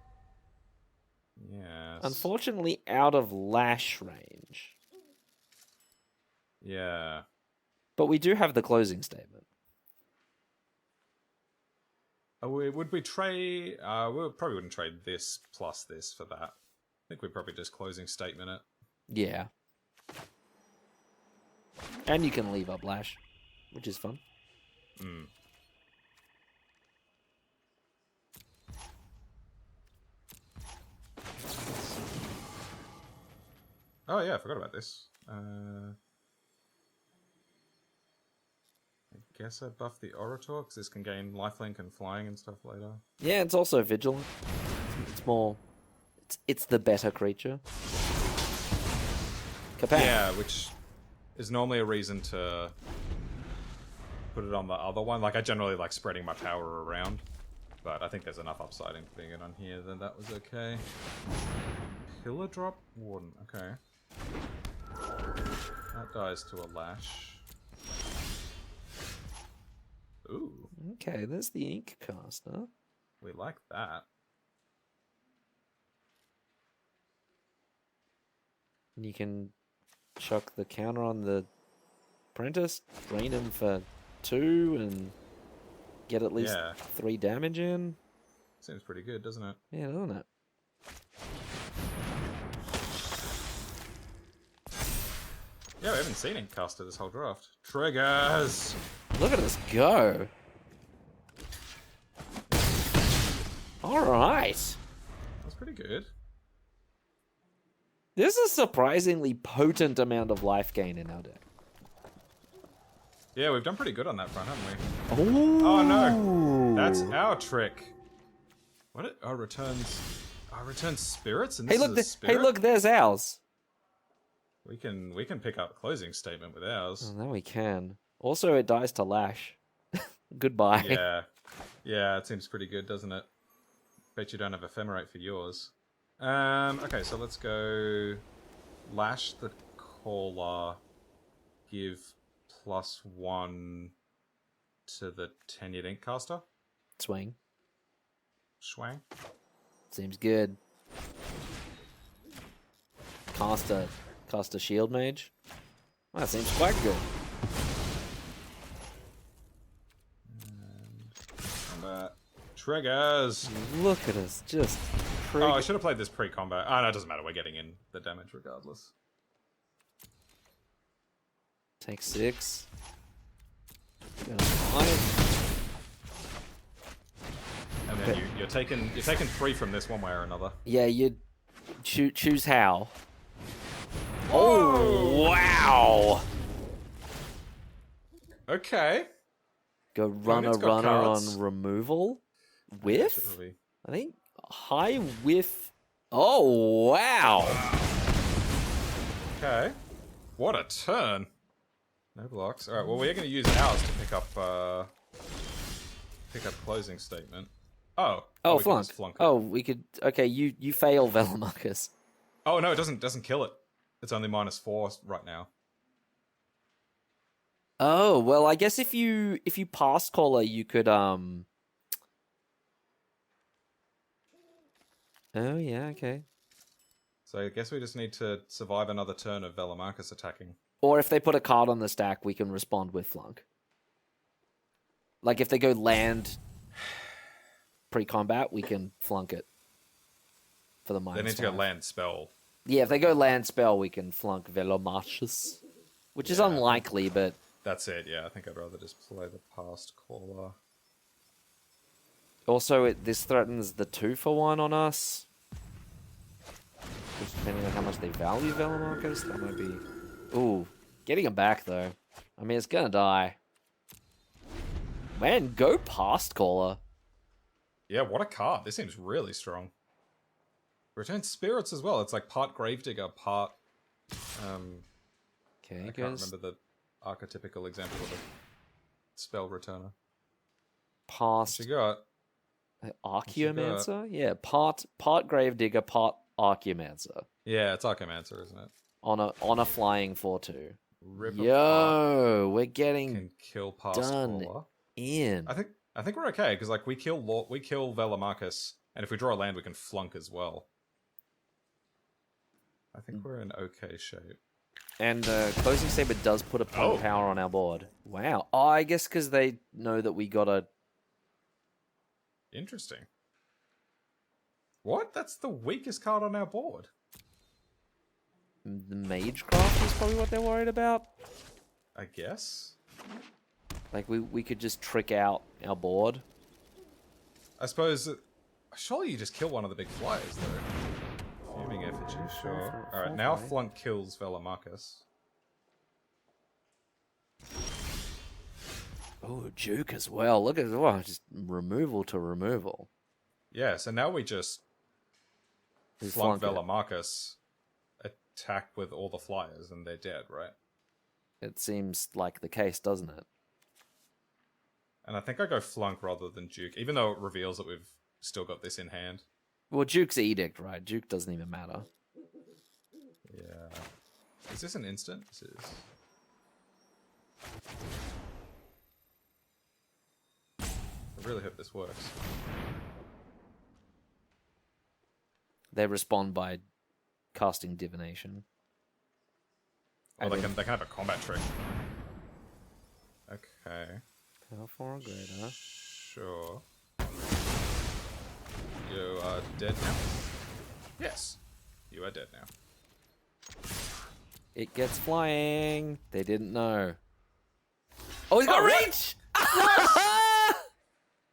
Yes. Unfortunately, out of lash range. Yeah. But we do have the closing statement. Would we trade... we probably wouldn't trade this plus this for that. I think we'd probably just closing statement it. Yeah. And you can leave up lash, which is fun. Hmm. Oh yeah, I forgot about this. I guess I buff the Orator, because this can gain lifelink and flying and stuff later. Yeah, it's also vigilant. It's more... It's the better creature. Kapang. Yeah, which is normally a reason to put it on the other one. Like, I generally like spreading my power around. But I think there's enough upside in putting it on here, then that was okay. Pillar drop Warden, okay. That dies to a Lash. Ooh. Okay, there's the ink caster. We like that. And you can chuck the counter on the apprentice, drain him for 2, and get at least 3 damage in. Seems pretty good, doesn't it? Yeah, doesn't it? Yeah, we haven't seen Inkcaster this whole draft. Triggers! Look at us go! Alright! That's pretty good. There's a surprisingly potent amount of life gain in our deck. Yeah, we've done pretty good on that front, haven't we? Ooh. Oh no! That's our trick. What? Returns spirits, and this Hey, look! is a spirit? Hey, look! There's ours. We can pick up closing statement with ours. Oh, now we can. Also, it dies to Lash. Goodbye. Yeah. It seems pretty good, doesn't it? Bet you don't have Ephemerate for yours. Okay, so let's go. Lash the Caller. Give +1 to the tenured Inkcaster. Swing. Schwang. Seems good. Cast a shield mage. That seems quite good. Combat. Triggers! Look at us, just... Oh, I should have played this pre-combat. Oh, no, it doesn't matter. We're getting in the damage regardless. Take 6. Go 5. And then you're taking 3 from this one way or another. Yeah, you choose how. Oh, wow! Okay. Go runner on removal. Whiff? Probably... I think high whiff. Oh, wow! Okay. What a turn. No blocks. Alright, well, we're going to use ours to pick up closing statement. Oh. Oh, we can flunk. just flunk it. Oh, we could... Okay, you fail, Velamarcus. Oh, no, it doesn't kill it. It's only -4 right now. Oh, well, I guess if you pass caller, you could Oh yeah, okay. So I guess we just need to survive another turn of Velamarcus attacking. Or if they put a card on the stack, we can respond with flunk. Like if they go land pre-combat, we can flunk it for the -5. They need to go land spell. Yeah, if they go land spell, we can flunk Velamarcus, which is unlikely, but that's it. Yeah, I think I'd rather just play the past caller. also this threatens the 2-for-1 on us. Just depending on how much they value Velamarcus, that might be... Ooh, getting him back, though. I mean, it's gonna die. Man, go past caller. Yeah, what a card. This seems really strong. Return spirits as well. It's like part Gravedigger, part... Okay, I can't remember the archetypical example of a spell returner. Past... What you got? Archaeomancer? Yeah, part Gravedigger, part Archaeomancer. Yeah, it's Archaeomancer, isn't it? On a flying 4/2. Rip Yo, we're getting can kill past done caller. in. I think we're okay because like we kill Velamarcus, and if we draw a land, we can flunk as well. I think we're in okay shape. And Closing Saber does put a point of power on our board. Wow. Oh, I guess because they know that we got a... Interesting. What? That's the weakest card on our board. The Magecraft is probably what they're worried about. I guess. Like, we could just trick out our board. I suppose... surely you just kill one of the big flyers, though. Fuming effigy, sure. Alright, now flunk kills Velamarcus. Oh, Juke as well. Look at just removal to removal. Yeah, so now we just flunk Velamarcus, attack with all the flyers, and they're dead, right? It seems like the case, doesn't it? And I think I go flunk rather than Duke, even though it reveals that we've still got this in hand. Well, Duke's Edict, right? Duke doesn't even matter. Yeah. Is this an instant? This is. I really hope this works. They respond by casting Divination. Or they can have a combat trick. Okay. Power 4 or greater. Sure. You are dead now? Yes. You are dead now. It gets flying. They didn't know. Oh, he's got reach!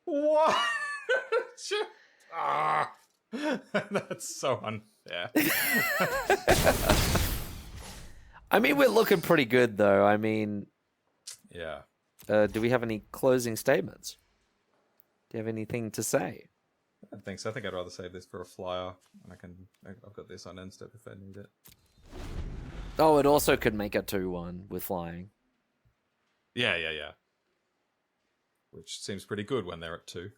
What? Ah. That's so unfair. I mean, we're looking pretty good, though. I mean... Yeah. Do we have any closing statements? Do you have anything to say? I don't think so. I think I'd rather save this for a flyer. And I've got this on end step if I need it. Oh, it also could make a 2-1 with flying. Yeah. Which seems pretty good when they're at 2.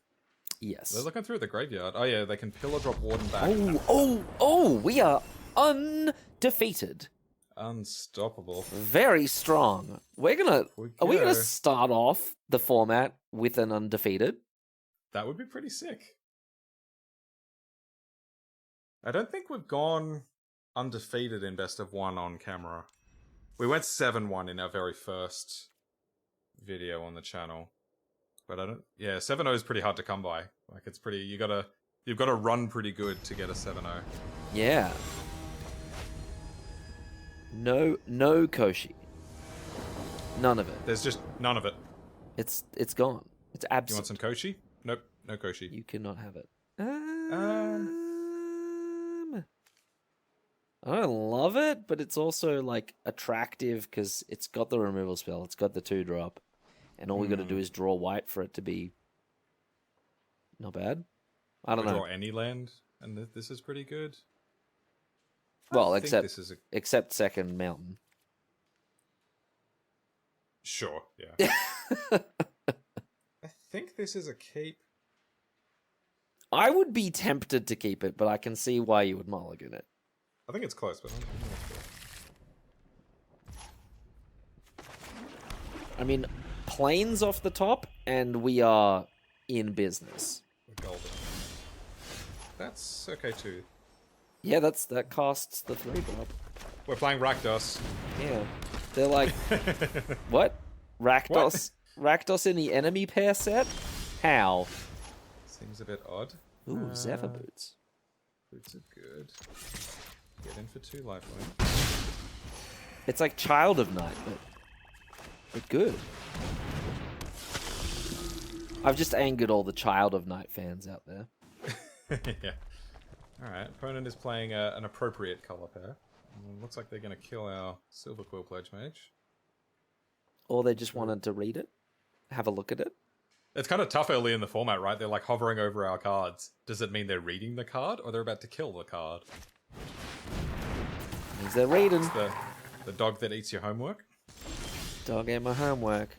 Yes. They're looking through the graveyard. Oh yeah, they can pillar drop Warden back. Oh, we are undefeated. Unstoppable. Very strong. Are we gonna start off the format with an undefeated? That would be pretty sick. I don't think we've gone undefeated in best of 1 on camera. We went 7-1 in our very first video on the channel. But I don't... Yeah, 7-0 is pretty hard to come by. Like, it's pretty... You've got to run pretty good to get a 7-0. Yeah. No Koshi. None of it. There's just none of it. It's gone. It's absent. You want some Koshi? Nope, no Koshi. You cannot have it. I don't love it, but it's also like attractive because it's got the removal spell. It's got the 2-drop, and all we got to do is draw white for it to be not bad. I don't know. Draw any land, and this is pretty good. Well, except second mountain. Sure, yeah. I think this is a keep. I would be tempted to keep it, but I can see why you would mulligan it. I think it's close, but I'm not sure. I mean, planes off the top, and we are in business. We're golden. That's okay too. Yeah, that costs the 3-drop. We're playing Rakdos. Yeah. They're like, what? Rakdos? What? Rakdos in the enemy pair set? How? Seems a bit odd. Ooh, Zephyr Boots. Boots are good. Get in for 2 lifeline. It's like Child of Night, but good. I've just angered all the Child of Night fans out there. Yeah. Alright, opponent is playing an appropriate color pair. Looks like they're going to kill our Silver Quill Pledge Mage. Or they just wanted to read it, have a look at it. It's kind of tough early in the format, right? They're like hovering over our cards. Does it mean they're reading the card, or they're about to kill the card? Means they're reading. It's the dog that eats your homework. Dog ate my homework.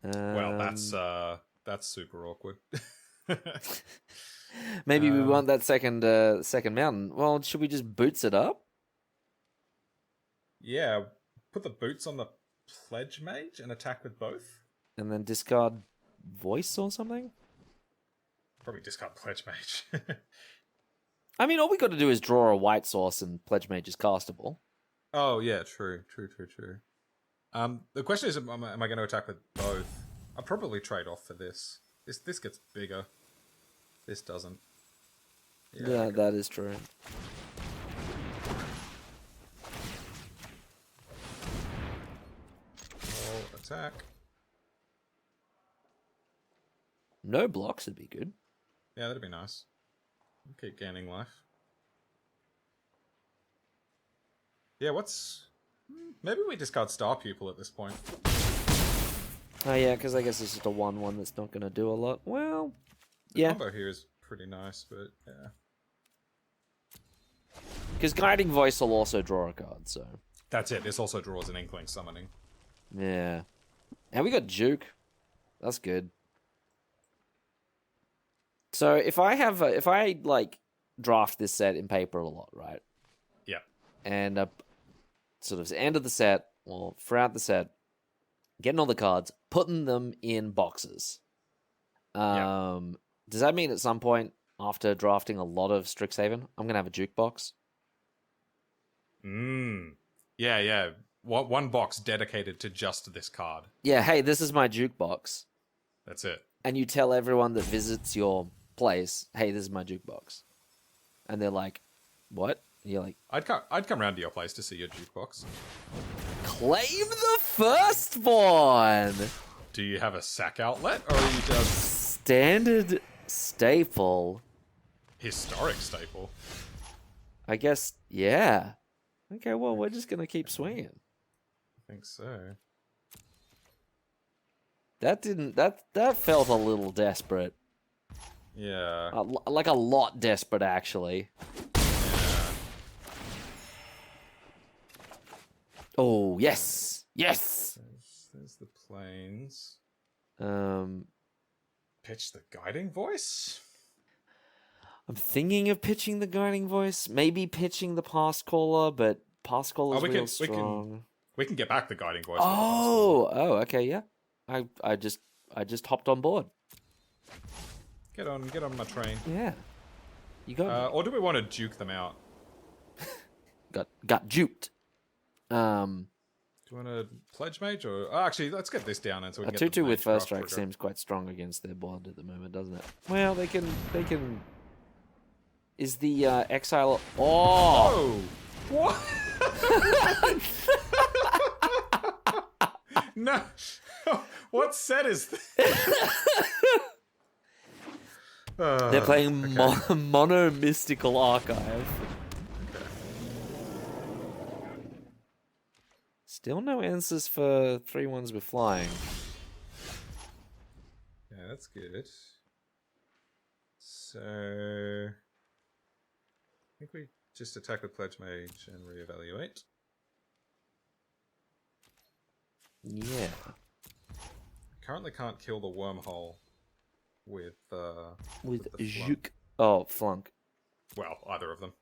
Well, that's super awkward. Maybe we want that second mountain. Well, should we just boots it up? Yeah, put the boots on the Pledge Mage and attack with both. And then discard voice or something? Probably discard Pledge Mage. I mean, all we got to do is draw a white source and Pledge Mage is castable. Oh, yeah, true. The question is, am I going to attack with both? I'll probably trade off for this. This gets bigger. This doesn't. Yeah, that is true. Roll attack. No blocks would be good. Yeah, that'd be nice. Keep gaining life. Yeah, maybe we discard Star Pupil at this point. Oh yeah, because I guess it's just a 1/1 that's not going to do a lot. Well, yeah. The combo here is pretty nice, but yeah. Because Guiding Voice will also draw a card, so... That's it. This also draws an Inkling Summoning. Yeah. And we got Juke. That's good. So if I like draft this set in paper a lot, right? Yeah. And sort of end of the set or throughout the set, getting all the cards, putting them in boxes. Does that mean at some point after drafting a lot of Strixhaven, I'm gonna have a jukebox? Yeah. One box dedicated to just this card. Yeah, hey, this is my jukebox. That's it. And you tell everyone that visits your place, hey, this is my jukebox. And they're like, what? And you're like, I'd come round to your place to see your jukebox. claim the firstborn! Do you have a sack outlet, or are you just Standard staple. historic staple? I guess, yeah. Okay, well, we're just gonna keep swinging. I think so. That felt a little desperate. Yeah. Like a lot desperate, actually. Yeah. Oh, yes! Yes! There's the planes. Um, Pitch the guiding voice? I'm thinking of pitching the guiding voice. Maybe pitching the pass caller, but pass caller's real strong. We can get back the guiding voice. Oh, okay, yeah. I just hopped on board. Get on my train. Yeah, you got or do we want to juke them out? got juked. Do you want to pledge mage or actually let's get this down and so we A can get 2/2 the with mage first draft strike trigger. seems quite strong against their board at the moment, doesn't it? Well, they can. Is the exile? Oh, Oh, what? No, what set is this? they're playing Mono Mystical Archive. Still no answers for 3/1s with flying. Yeah, that's good. So, I think we just attack with Pledge Mage and reevaluate. Yeah. Currently can't kill the wormhole with the flunk. Juk. Oh, flunk. Well, either of them.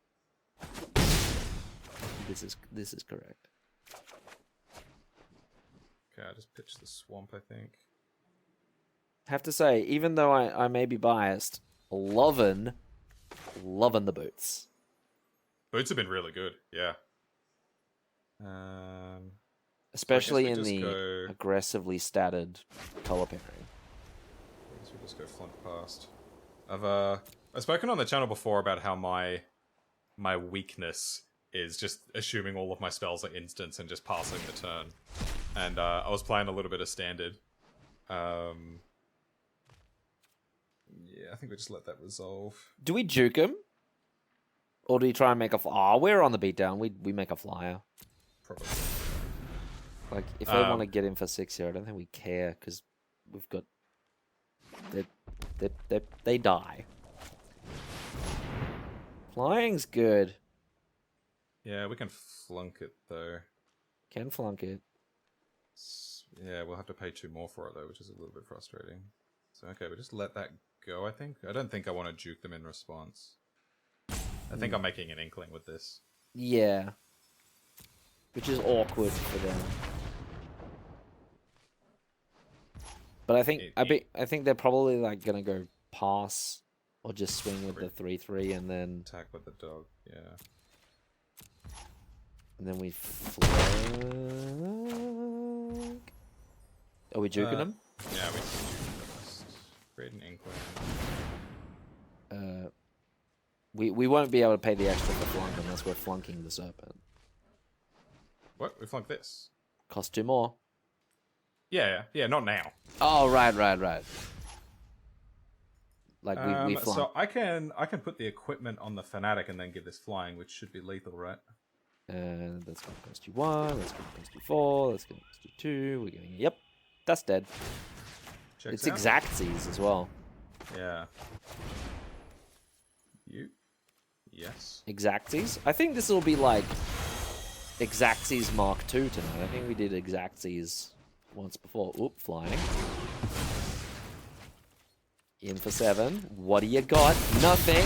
This is correct. Okay, I just pitched the swamp, I think. Have to say, even though I may be biased, loving the boots. Boots have been really good, yeah. Especially we in just the go- aggressively statted color pairing. I guess we'll just go flunk past. I've spoken on the channel before about how my weakness is just assuming all of my spells are instants and just passing the turn. And I was playing a little bit of standard. Yeah, I think we just let that resolve. Do we juke him? Or do we try and make a... Oh, we're on the beatdown. We make a flyer. Probably. Like, if they want to get in for 6 here, I don't think we care, because we've got... They die. Flying's good. Yeah, we can flunk it, though. Can flunk it. Yeah, we'll have to pay 2 more for it, though, which is a little bit frustrating. So, okay, we just let that go, I think. I don't think I want to juke them in response. I think I'm making an inkling with this. Yeah. Which is awkward for them. But I think they're probably like gonna go pass or just swing with the 3/3 and then Attack with the dog, yeah. and then we flunk. Are we juking them? Yeah, we can juke first. Create an inkling. We won't be able to pay the extra for flunk unless we're flunking the serpent. What? We flunk this? Cost 2 more. Yeah, not now. Oh, right. Like we flunk. So I can put the equipment on the fanatic and then give this flying, which should be lethal, right? And that's going to cost you 1. That's going to cost you 4. That's going to cost you 2. We're getting... Yep. That's dead. Checks It's out. exactsies as well. Yeah. You? Yes. Exactsies? I think this will be like Exactsies Mark II tonight. I think we did Exactsies once before. Oop, flying. In for 7. What do you got? Nothing.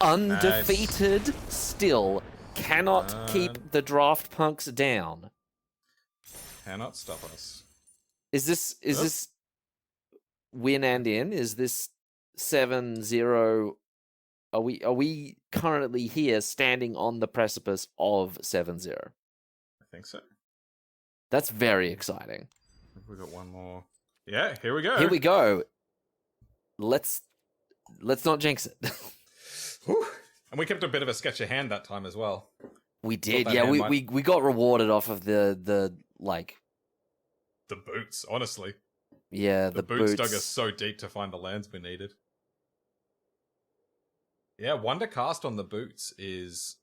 Undefeated still. Cannot keep the draft punks down. Cannot stop us. Is this win and in? Is this 7-0? Are we currently here standing on the precipice of 7-0? I think so. That's very exciting. We've got one more. Yeah, here we go. Here we go. Let's not jinx it. And we kept a bit of a sketchy hand that time as well. We did, yeah. We got rewarded off of the boots, honestly. Yeah, the boots dug us so deep to find the lands we needed. Yeah, 1 to cast on the boots is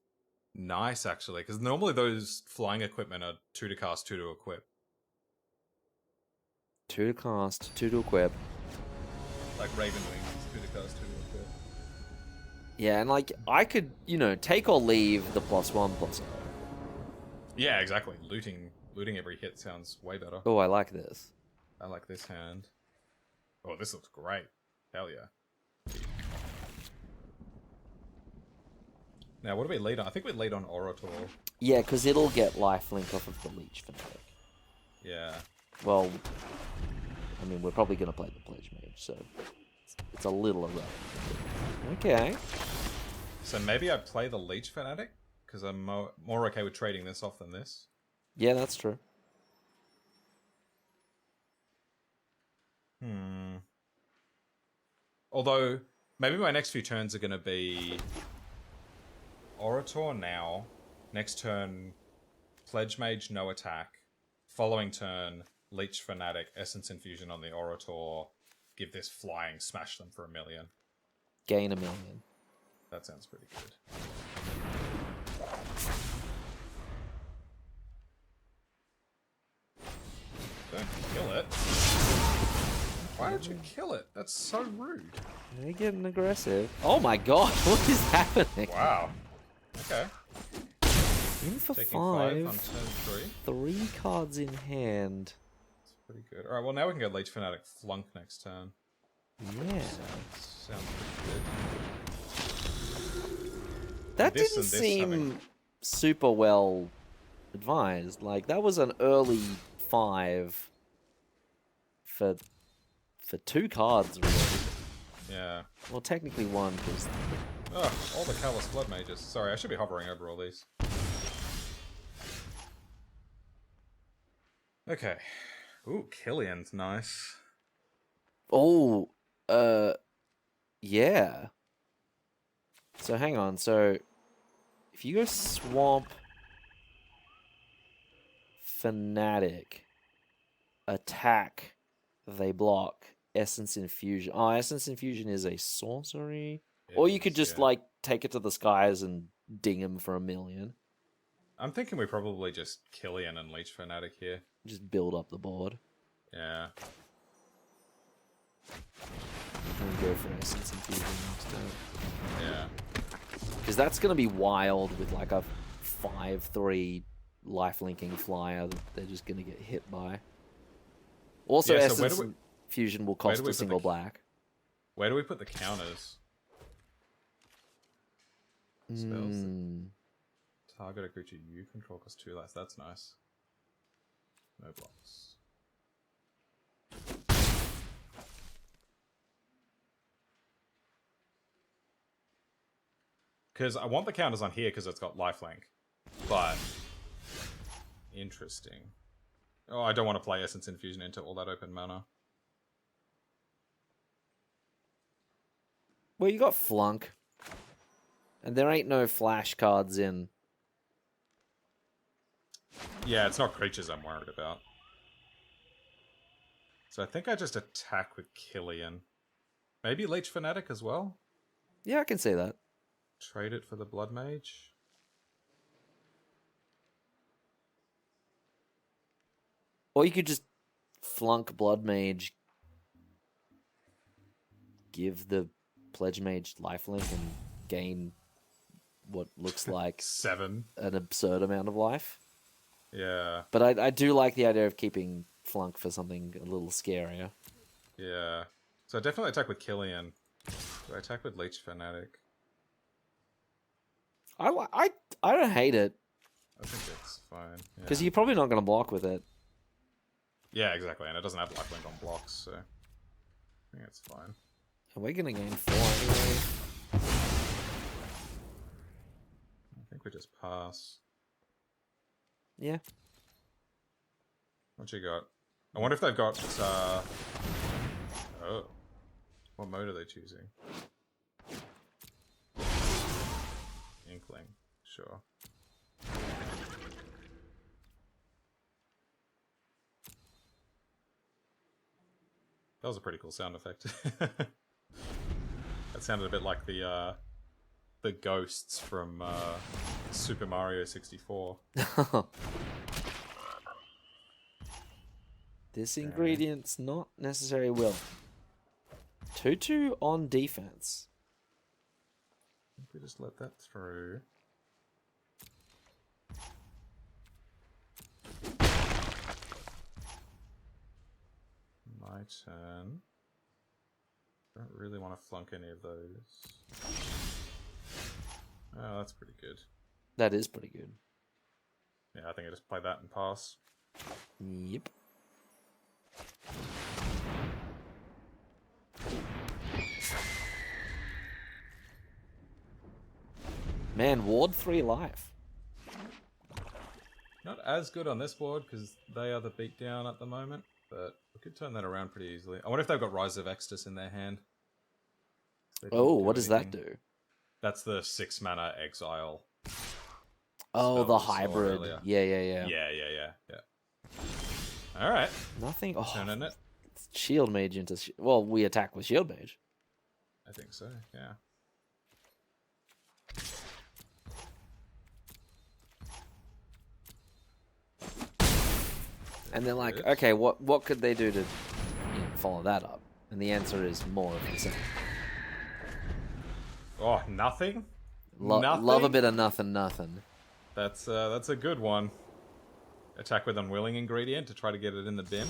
nice, actually, because normally those flying equipment are 2 to cast, 2 to equip. 2 to cast, 2 to equip. Like Raven Wings, 2 to cast, 2 to equip. Yeah, and like, I could, take or leave the +1/+0. Yeah, exactly. Looting every hit sounds way better. Oh, I like this. I like this hand. Oh, this looks great. Hell yeah. Now, what do we lead on? I think we lead on Orator. Yeah, because it'll get lifelink off of the Leech Fanatic. Yeah. Well, I mean, we're probably going to play the Pledge Mage, so it's a little irrelevant. Okay. So maybe I play the Leech Fanatic, because I'm more okay with trading this off than this. Yeah, that's true. Although, maybe my next few turns are going to be Orator now. Next turn, Pledge Mage, no attack. Following turn, Leech Fanatic, Essence Infusion on the Orator. Give this flying, smash them for 1 million. Gain 1 million. That sounds pretty good. Don't kill it. Why don't you kill it? That's so rude. They're getting aggressive. Oh my god, what is happening? Wow. Okay. In for Taking 5. on turn 3. 3 cards in hand. That's pretty good. Alright, well now we can go Leech Fanatic Flunk next turn. Yeah. Sounds pretty good. That didn't seem super well advised. Like, that was an early 5 for 2 cards, really. Yeah. Well, technically 1, because... Oh, all the Callous Blood Mages. Sorry, I should be hovering over all these. Okay. Ooh, KILLIAN's nice. Oh, yeah. So, hang on. So, if you go Swamp... Fanatic... Attack... They block... Essence Infusion. Oh, Essence Infusion is a sorcery. Or you could just, like, take it to the skies and ding him for 1 million. I'm thinking we probably just KILLIAN and Leech Fanatic here. Just build up the board. Yeah. And go for Essence Infusion next turn. Yeah. Because that's going to be wild with, like, a 5/3 lifelinking flyer that they're just going to get hit by. Also, Yeah, so Essence Infusion will cost a single black. Where do we put the counters? Spells. Target a creature you control costs 2 less. That's nice. No blocks. Because I want the counters on here because it's got lifelink. But... interesting. Oh, I don't want to play Essence Infusion into all that open mana. Well, you got Flunk. And there ain't no flash cards in. Yeah, it's not creatures I'm worried about. So I think I just attack with KILLIAN. Maybe Leech Fanatic as well? Yeah, I can see that. Trade it for the Blood Mage. Or you could just flunk Blood Mage, give the Pledge Mage lifelink and gain what looks like 7. an absurd amount of life. Yeah. But I do like the idea of keeping flunk for something a little scarier. Yeah. So I definitely attack with Killian. Do I attack with Leech Fanatic? I don't hate it I think it's fine. because Yeah. you're probably not going to block with it. Yeah, exactly. And it doesn't have lifelink on blocks, so I think it's fine. And we're going to gain 4 anyway. I think we just pass. Yeah. What you got? I wonder if they've got. Oh, what mode are they choosing? Inkling, sure. That was a pretty cool sound effect. That sounded a bit like the ghosts from Super Mario 64. This ingredient's not necessarily will. 2-2 on defense. I think we just let that through. My turn. Don't really want to flunk any of those. Oh, that's pretty good. That is pretty good. Yeah, I think I just play that and pass. Yep. Man, Ward 3 life. Not as good on this board because they are the beatdown at the moment, but we could turn that around pretty easily. I wonder if they've got Rise of Extus in their hand. Oh, what does that do? That's the 6 mana exile. Oh, spell the we saw hybrid. earlier. Yeah. Yeah. Alright. Nothing. Oh, Turning it. Shield Mage into... Well, we attack with Shield Mage. I think so, yeah. And they're like, okay, what could they do to follow that up? And the answer is more of the same. Oh, nothing? Nothing? Love a bit of nothing. That's a good one. Attack with Unwilling Ingredient to try to get it in the bin.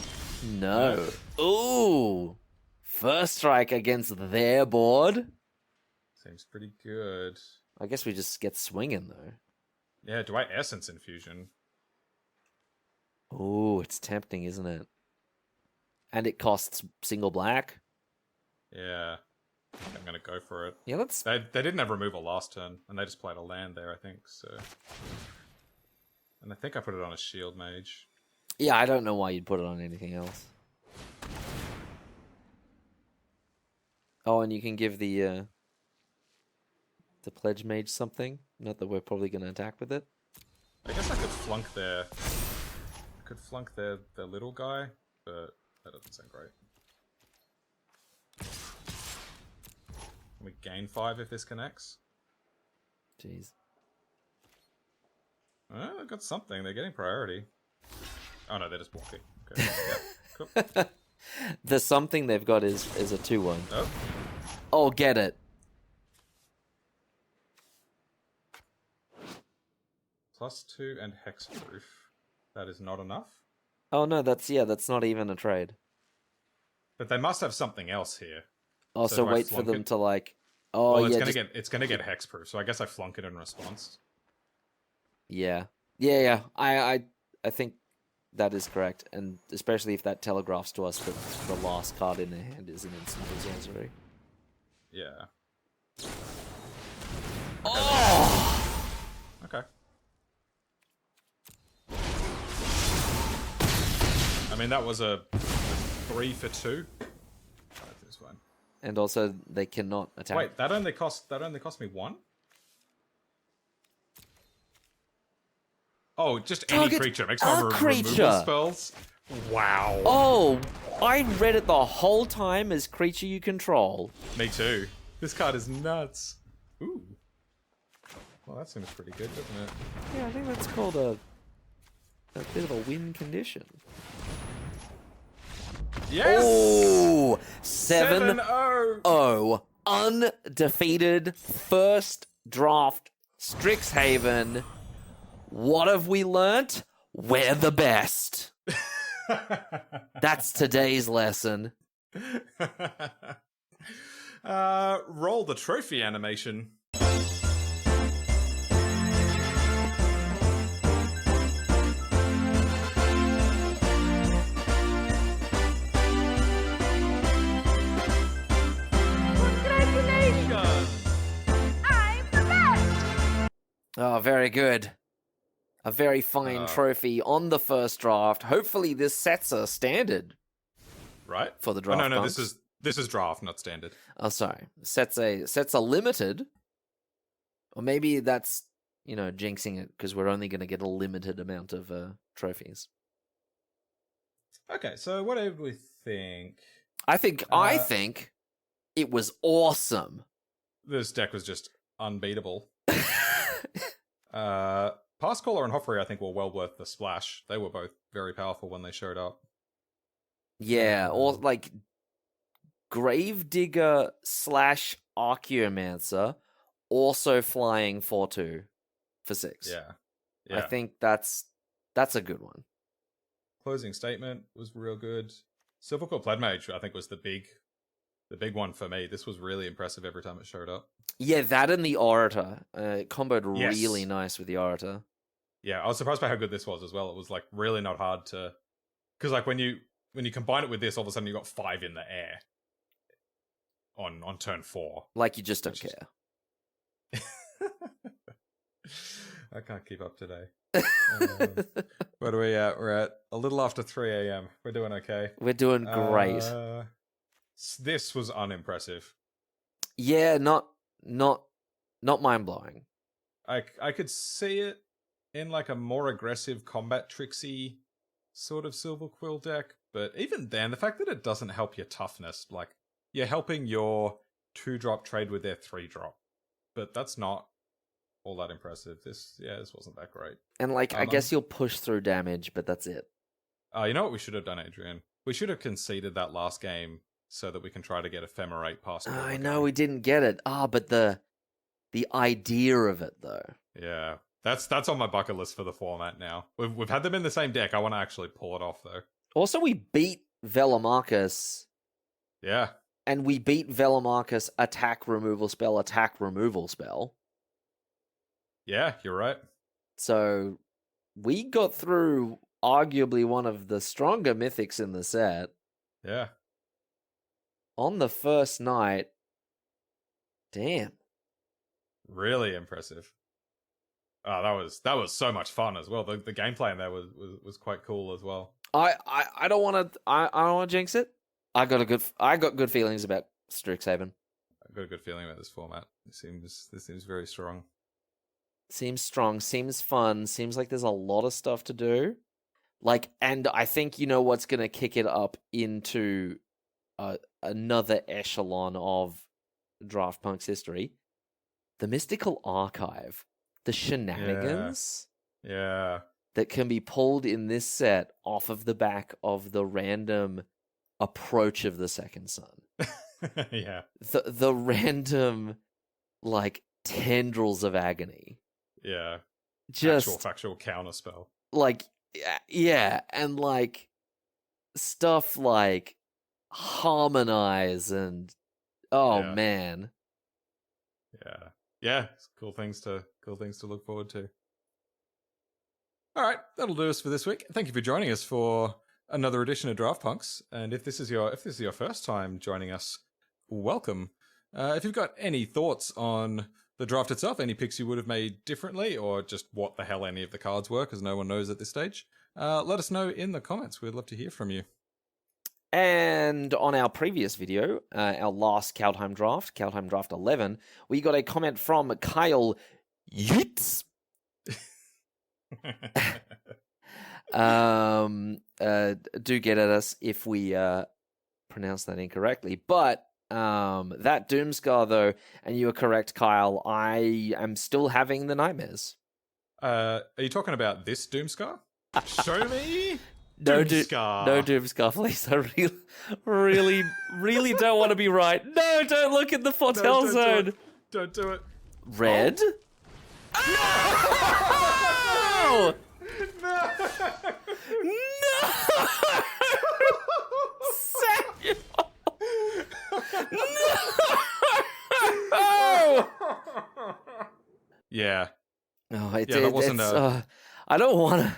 No. Ooh. First strike against their board. Seems pretty good. I guess we just get swinging, though. Yeah, do I Essence Infusion? Ooh, it's tempting, isn't it? And it costs single black. Yeah. I'm gonna go for it. Yeah, let's... They didn't have removal last turn, and they just played a land there, I think, so... And I think I put it on a Shield Mage. Yeah, I don't know why you'd put it on anything else. Oh, and you can give the Pledge Mage something. Not that we're probably going to attack with it. I guess I could flunk their... I could flunk their little guy, but that doesn't sound great. We gain 5 if this connects. Jeez. They've got something. They're getting priority. Oh no, they're just blocking. Okay. Yeah, cool. The something they've got is a 2-1. Oh. Oh, get it. +2 and hexproof. That is not enough. Oh no, that's not even a trade. But they must have something else here. Oh, so do I wait for flunk them it? to like... Oh, Well, yeah. it's gonna get hexproof, so I guess I flunk it in response. Yeah. I think that is correct, and especially if that telegraphs to us that the last card in their hand is an instant sorcery. Yeah. Oh! Okay. I mean, that was a 3 for 2. That's fine. And also, they cannot attack. Wait, that only cost me 1. Oh, just any Target creature makes a one creature. removal spells. Wow. Oh, I read it the whole time as creature you control. Me too. This card is nuts. Ooh. Well, that seems pretty good, doesn't it? Yeah, I think that's called a bit of a win condition. Yes! Oh, 7-0. 7-0. Undefeated first draft Strixhaven. What have we learnt? We're the best. That's today's lesson. Roll the trophy animation. Oh, very good. A very fine trophy on the first draft. Hopefully this sets a standard. Right? For the draft. Oh, no, punks. this is draft, not standard. Oh, sorry. Sets a limited. Or maybe that's, jinxing it because we're only going to get a limited amount of trophies. Okay, so what did we think? I think it was awesome. This deck was just unbeatable. Passcaller and Hoffrey, I think, were well worth the splash. They were both very powerful when they showed up. Yeah, or like Gravedigger / Archaeomancer, also flying 4/2 for 6. Yeah. I think that's a good one. Closing Statement was real good. Silvercore Pledmage, I think, was the big one for me. This was really impressive every time it showed up. Yeah, that and the Orator. It comboed Yes. really nice with the Orator. Yeah, I was surprised by how good this was as well. It was like really not hard to, because like when you combine it with this, all of a sudden you got 5 in the air on turn 4. Like you just don't care. I can't keep up today. What are we at? We're at a little after 3 a.m. We're doing okay. We're doing great. This was unimpressive. Yeah, not mind blowing. I could see it in like a more aggressive combat tricksy sort of Silver Quill deck, but even then, the fact that it doesn't help your toughness, like you're helping your 2-drop trade with their 3-drop, but that's not all that impressive. This wasn't that great. And like, I guess you'll push through damage, but that's it. You know what we should have done, Adrian? We should have conceded that last game so that we can try to get Ephemerate past. I know we didn't get it. But the idea of it though. Yeah, that's on my bucket list for the format now. We've had them in the same deck. I want to actually pull it off though. Also, we beat Velamarcus. Yeah. And we beat Velamarcus attack removal spell. Yeah, you're right. So we got through arguably one of the stronger mythics in the set. Yeah. On the first night. Damn. Really impressive. Oh, that was so much fun as well. The gameplay in there was quite cool as well. I don't want to jinx it. I got good feelings about Strixhaven. I've got a good feeling about this format. This seems very strong. Seems strong, seems fun, seems like there's a lot of stuff to do. Like, and I think you know what's going to kick it up into another echelon of Draft Punk's history. The Mystical Archive. The shenanigans Yeah. that can be pulled in this set off of the back of the random approach of the Second Sun. Yeah. The random, like, tendrils of agony. Yeah. Just factual counterspell. like, yeah, and like stuff like harmonize and man. Yeah, it's cool things to look forward to. All right, that'll do us for this week. Thank you for joining us for another edition of Draft Punks. And if this is your first time joining us, welcome. If you've got any thoughts on the draft itself, any picks you would have made differently, or just what the hell any of the cards were, because no one knows at this stage, let us know in the comments. We'd love to hear from you. And on our previous video, our last Kaldheim draft 11, we got a comment from Kyle Yitz. Do get at us if we pronounce that incorrectly. But that Doomscar, though, and you are correct, Kyle, I am still having the nightmares. Are you talking about this Doomscar? Show me No Doomscar. No Doomscar, please. I really don't want to be right. No, don't look at the Foretell Zone. Don't do it. Red? Oh! No! No! Samuel! Yeah. Oh, That wasn't I don't want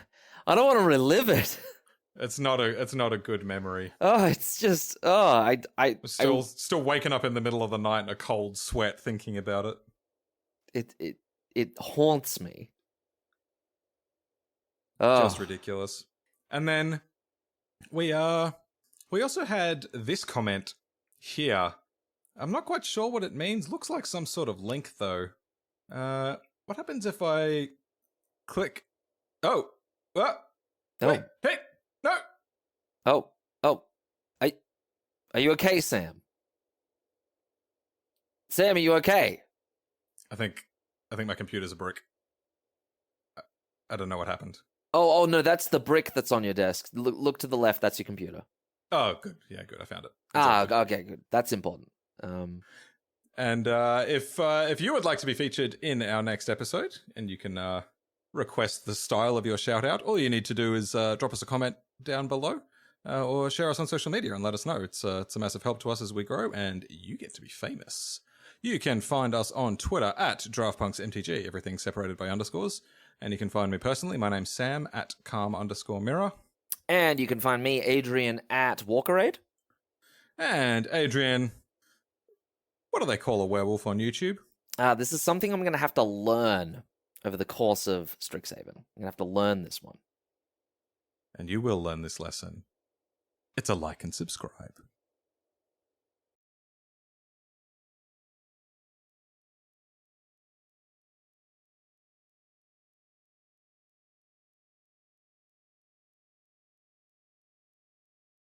to relive it. It's not a good memory. Oh, it's just Still waking up in the middle of the night in a cold sweat thinking about it. It haunts me. Oh. Just ridiculous. And then we also had this comment here. I'm not quite sure what it means. Looks like some sort of link though. What happens if I click? Oh. Wait, hey, no. Oh. Are you okay, Sam? Sam, are you okay? I think my computer's a brick. I don't know what happened. Oh no, that's the brick that's on your desk. Look to the left. That's your computer. Oh, good. Yeah, good. I found it. Okay, good. That's important. And if you would like to be featured in our next episode, and you can request the style of your shout out, all you need to do is drop us a comment down below, or share us on social media and let us know. It's a massive help to us as we grow, and you get to be famous. You can find us on Twitter at DraftPunksMTG, everything separated by underscores. And you can find me personally. My name's Sam at calm_mirror. And you can find me, Adrian, at Walkerade. And Adrian, what do they call a werewolf on YouTube? This is something I'm going to have to learn over the course of Strixhaven. I'm going to have to learn this one. And you will learn this lesson. It's a like and subscribe.